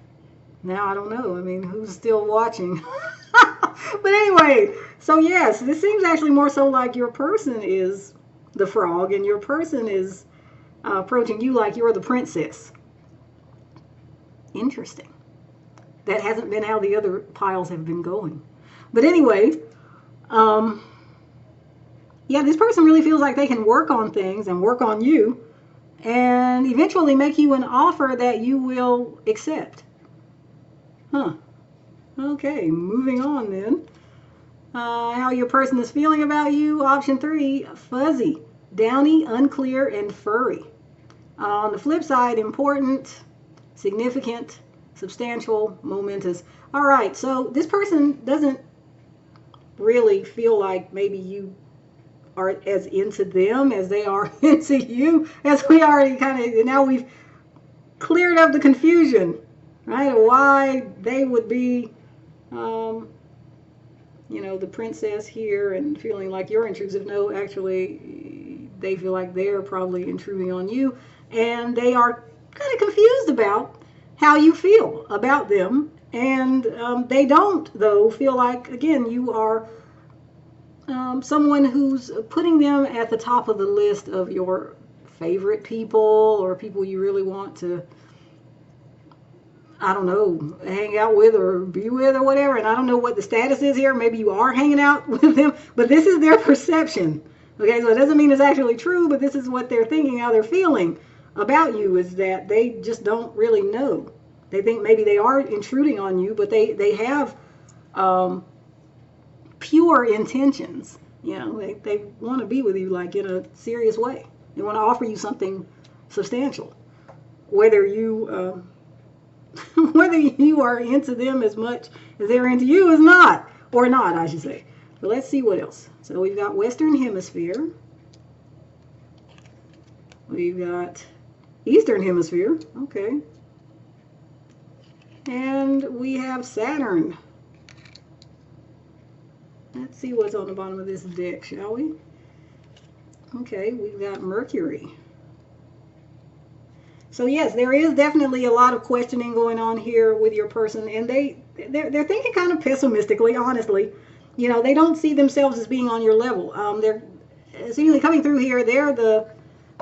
now I don't know. I mean, who's still watching? But anyway, so yes, this seems actually more so like your person is the frog and your person is approaching you like you're the princess. Interesting. That hasn't been how the other piles have been going. But anyway, yeah, this person really feels like they can work on things and work on you and eventually make you an offer that you will accept. Huh. Okay, moving on then. How your person is feeling about you. Option 3, fuzzy, downy, unclear, and furry. On the flip side, important, significant, substantial, momentous. All right, so this person doesn't really feel like maybe you are as into them as they are into you, as we already now we've cleared up the confusion, right? Why they would be, the princess here and feeling like you're intrusive. No, actually, they feel like they're probably intruding on you, and they are kind of confused about how you feel about them. And they don't, though, feel like, again, you are someone who's putting them at the top of the list of your favorite people or people you really want to, I don't know, hang out with or be with or whatever. And I don't know what the status is here. Maybe you are hanging out with them, but this is their perception. Okay, so it doesn't mean it's actually true, but this is what they're thinking, how they're feeling about you, is that they just don't really know. They think maybe they are intruding on you, but they have pure intentions. You know, they want to be with you like in a serious way. They want to offer you something substantial, whether you whether you are into them as much as they're into you is not, or not, I should say. But let's see what else. So we've got Western Hemisphere. We've got Eastern Hemisphere. Okay. And we have Saturn. Let's see what's on the bottom of this deck, shall we? Okay, we've got Mercury. So yes, there is definitely a lot of questioning going on here with your person, and they're thinking kind of pessimistically, honestly. You know, they don't see themselves as being on your level. They're seemingly coming through here. They're the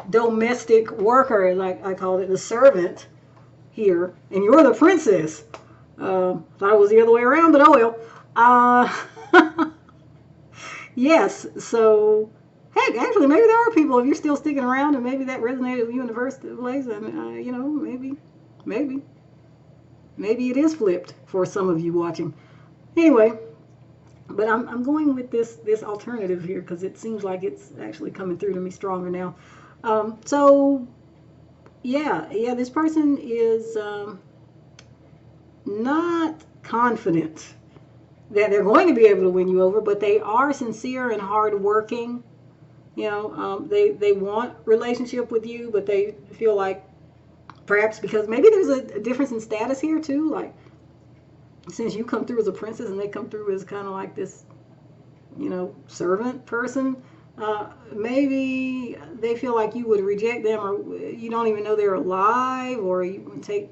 domestic worker, like I called it, the servant here, and you're the princess. Thought it was the other way around, but oh well. Yes, so heck, actually, maybe there are people, if you're still sticking around, and maybe that resonated with you in the first place, and you know, maybe it is flipped for some of you watching. Anyway, but I'm going with this alternative here because it seems like it's actually coming through to me stronger now. So yeah, this person is not confident that they're going to be able to win you over, but they are sincere and hardworking. You know, they want relationship with you, but they feel like perhaps because maybe there's a difference in status here too. Like, since you come through as a princess and they come through as kind of like this, you know, servant person, maybe they feel like you would reject them, or you don't even know they're alive, or you would take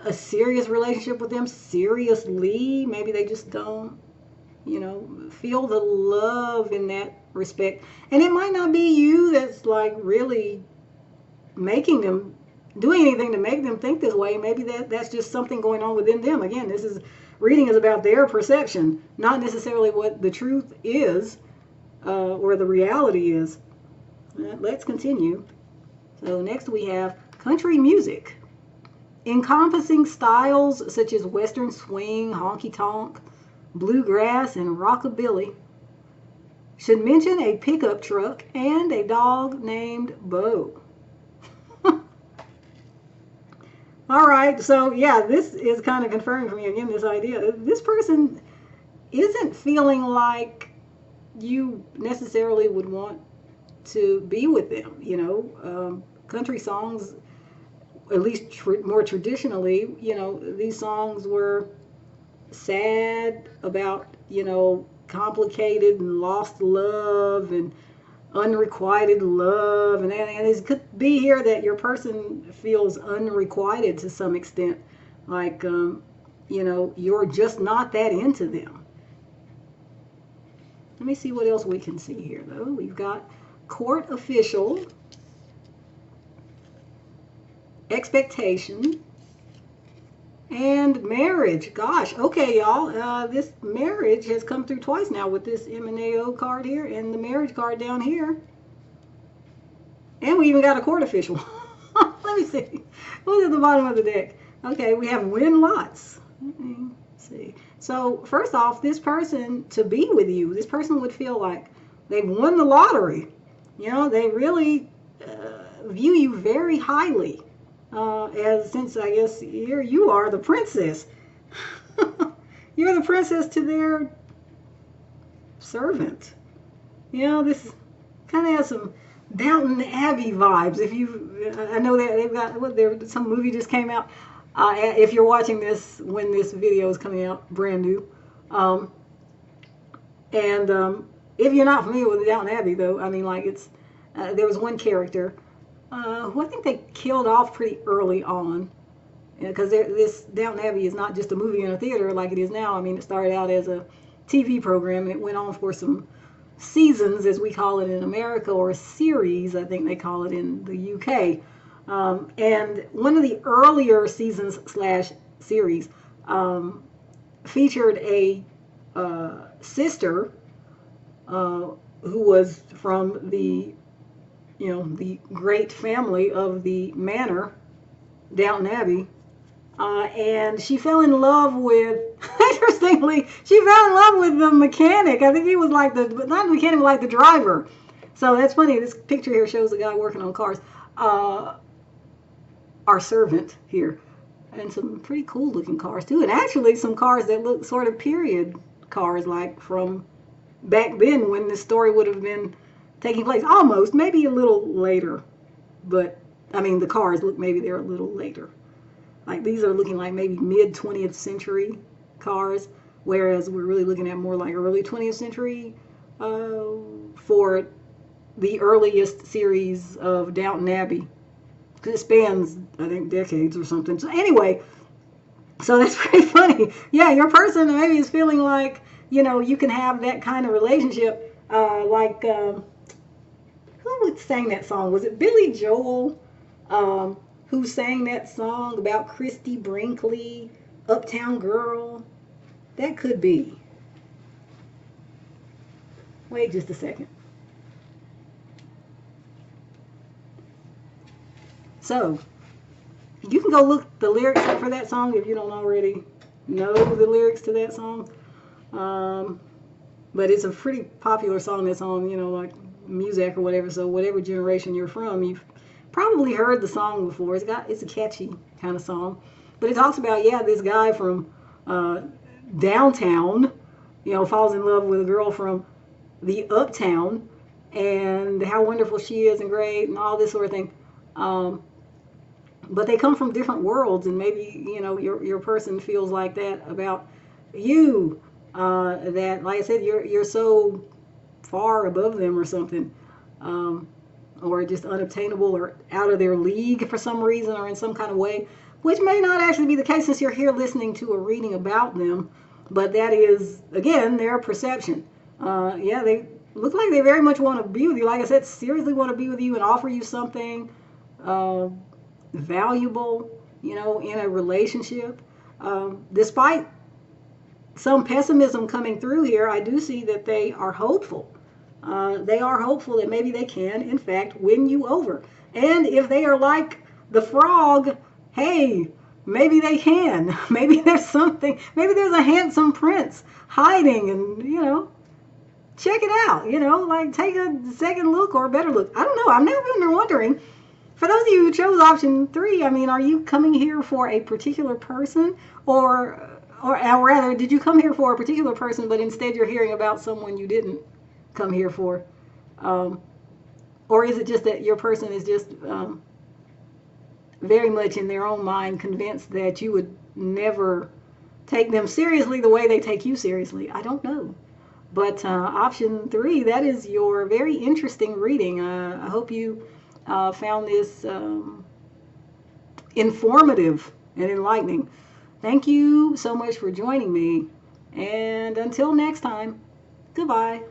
a serious relationship with them seriously. Maybe they just don't, you know, feel the love in that respect. And it might not be you that's like really making them, doing anything to make them think this way. Maybe that's just something going on within them. Again, reading is about their perception, not necessarily what the truth is, or the reality is. Let's continue. So next we have country music, encompassing styles such as western swing, honky-tonk, bluegrass, and rockabilly. Should mention a pickup truck and a dog named Bo. All right, so yeah, this is kind of confirming for me again, this idea. This person isn't feeling like you necessarily would want to be with them. You know, country songs, at least more traditionally, you know, these songs were sad about, you know, complicated and lost love and unrequited love, and it could be here that your person feels unrequited to some extent, like you know, you're just not that into them. Let me see what else we can see here though. We've got court official, expectation, and marriage. Gosh, okay, y'all. This marriage has come through twice now with this M&AO card here and the marriage card down here. And we even got a court official. Let me see. What's at the bottom of the deck? Okay, we have win lots. Let me see. So, first off, this person, to be with you, this person would feel like they've won the lottery. You know, they really view you very highly. Since I guess here you are the princess. You're the princess to their servant. You know, this kind of has some Downton Abbey vibes. I know that they've got some movie just came out. If you're watching this when this video is coming out, brand new. If you're not familiar with Downton Abbey, though, I mean, like there was one character who I think they killed off pretty early on, because this Downton Abbey is not just a movie in a theater like it is now. I mean, it started out as a TV program and it went on for some seasons, as we call it in America, or series, I think they call it in the UK. And one of the earlier seasons slash series featured a sister who was from the, the great family of the manor, Downton Abbey. And she fell in love with, interestingly, she fell in love with the mechanic. I think he was like not the mechanic, but like the driver. So that's funny. This picture here shows a guy working on cars. Our servant here. And some pretty cool looking cars too. And actually some cars that look sort of period cars, like from back then when this story would have been taking place. Almost, maybe a little later. But, I mean, the cars look, maybe they're a little later. Like these are looking like maybe mid 20th century cars, whereas we're really looking at more like early 20th century for the earliest series of Downton Abbey. Because it spans, I think, decades or something. So anyway, so that's pretty funny. Yeah, your person maybe is feeling like, you can have that kind of relationship. Who sang that song? Was it Billy Joel? Who sang that song about Christy Brinkley, Uptown Girl? That could be. Wait just a second. So, you can go look the lyrics up for that song if you don't already know the lyrics to that song. But it's a pretty popular song that's on, like music or whatever. So whatever generation you're from, you've probably heard the song before. It's a catchy kind of song. But it talks about, this guy from downtown, falls in love with a girl from the uptown and how wonderful she is and great and all this sort of thing. But they come from different worlds, and maybe, your person feels like that about you, that, like I said, you're so far above them or something. Or just unobtainable or out of their league for some reason or in some kind of way, which may not actually be the case since you're here listening to a reading about them, but that is, again, their perception. They look like they very much want to be with you. Like I said, seriously want to be with you and offer you something valuable, in a relationship. Despite some pessimism coming through here, I do see that they are hopeful. They are hopeful that maybe they can, in fact, win you over. And if they are like the frog, hey, maybe they can. Maybe there's something, maybe there's a handsome prince hiding and, check it out, like take a second look or a better look. I don't know. I'm now wondering, for those of you who chose option 3, I mean, are you coming here for a particular person or rather, did you come here for a particular person, but instead you're hearing about someone you didn't come here for? Or is it just that your person is just very much in their own mind convinced that you would never take them seriously the way they take you seriously? I don't know. But option 3, that is your very interesting reading. I hope you found this informative and enlightening. Thank you so much for joining me. And until next time, goodbye.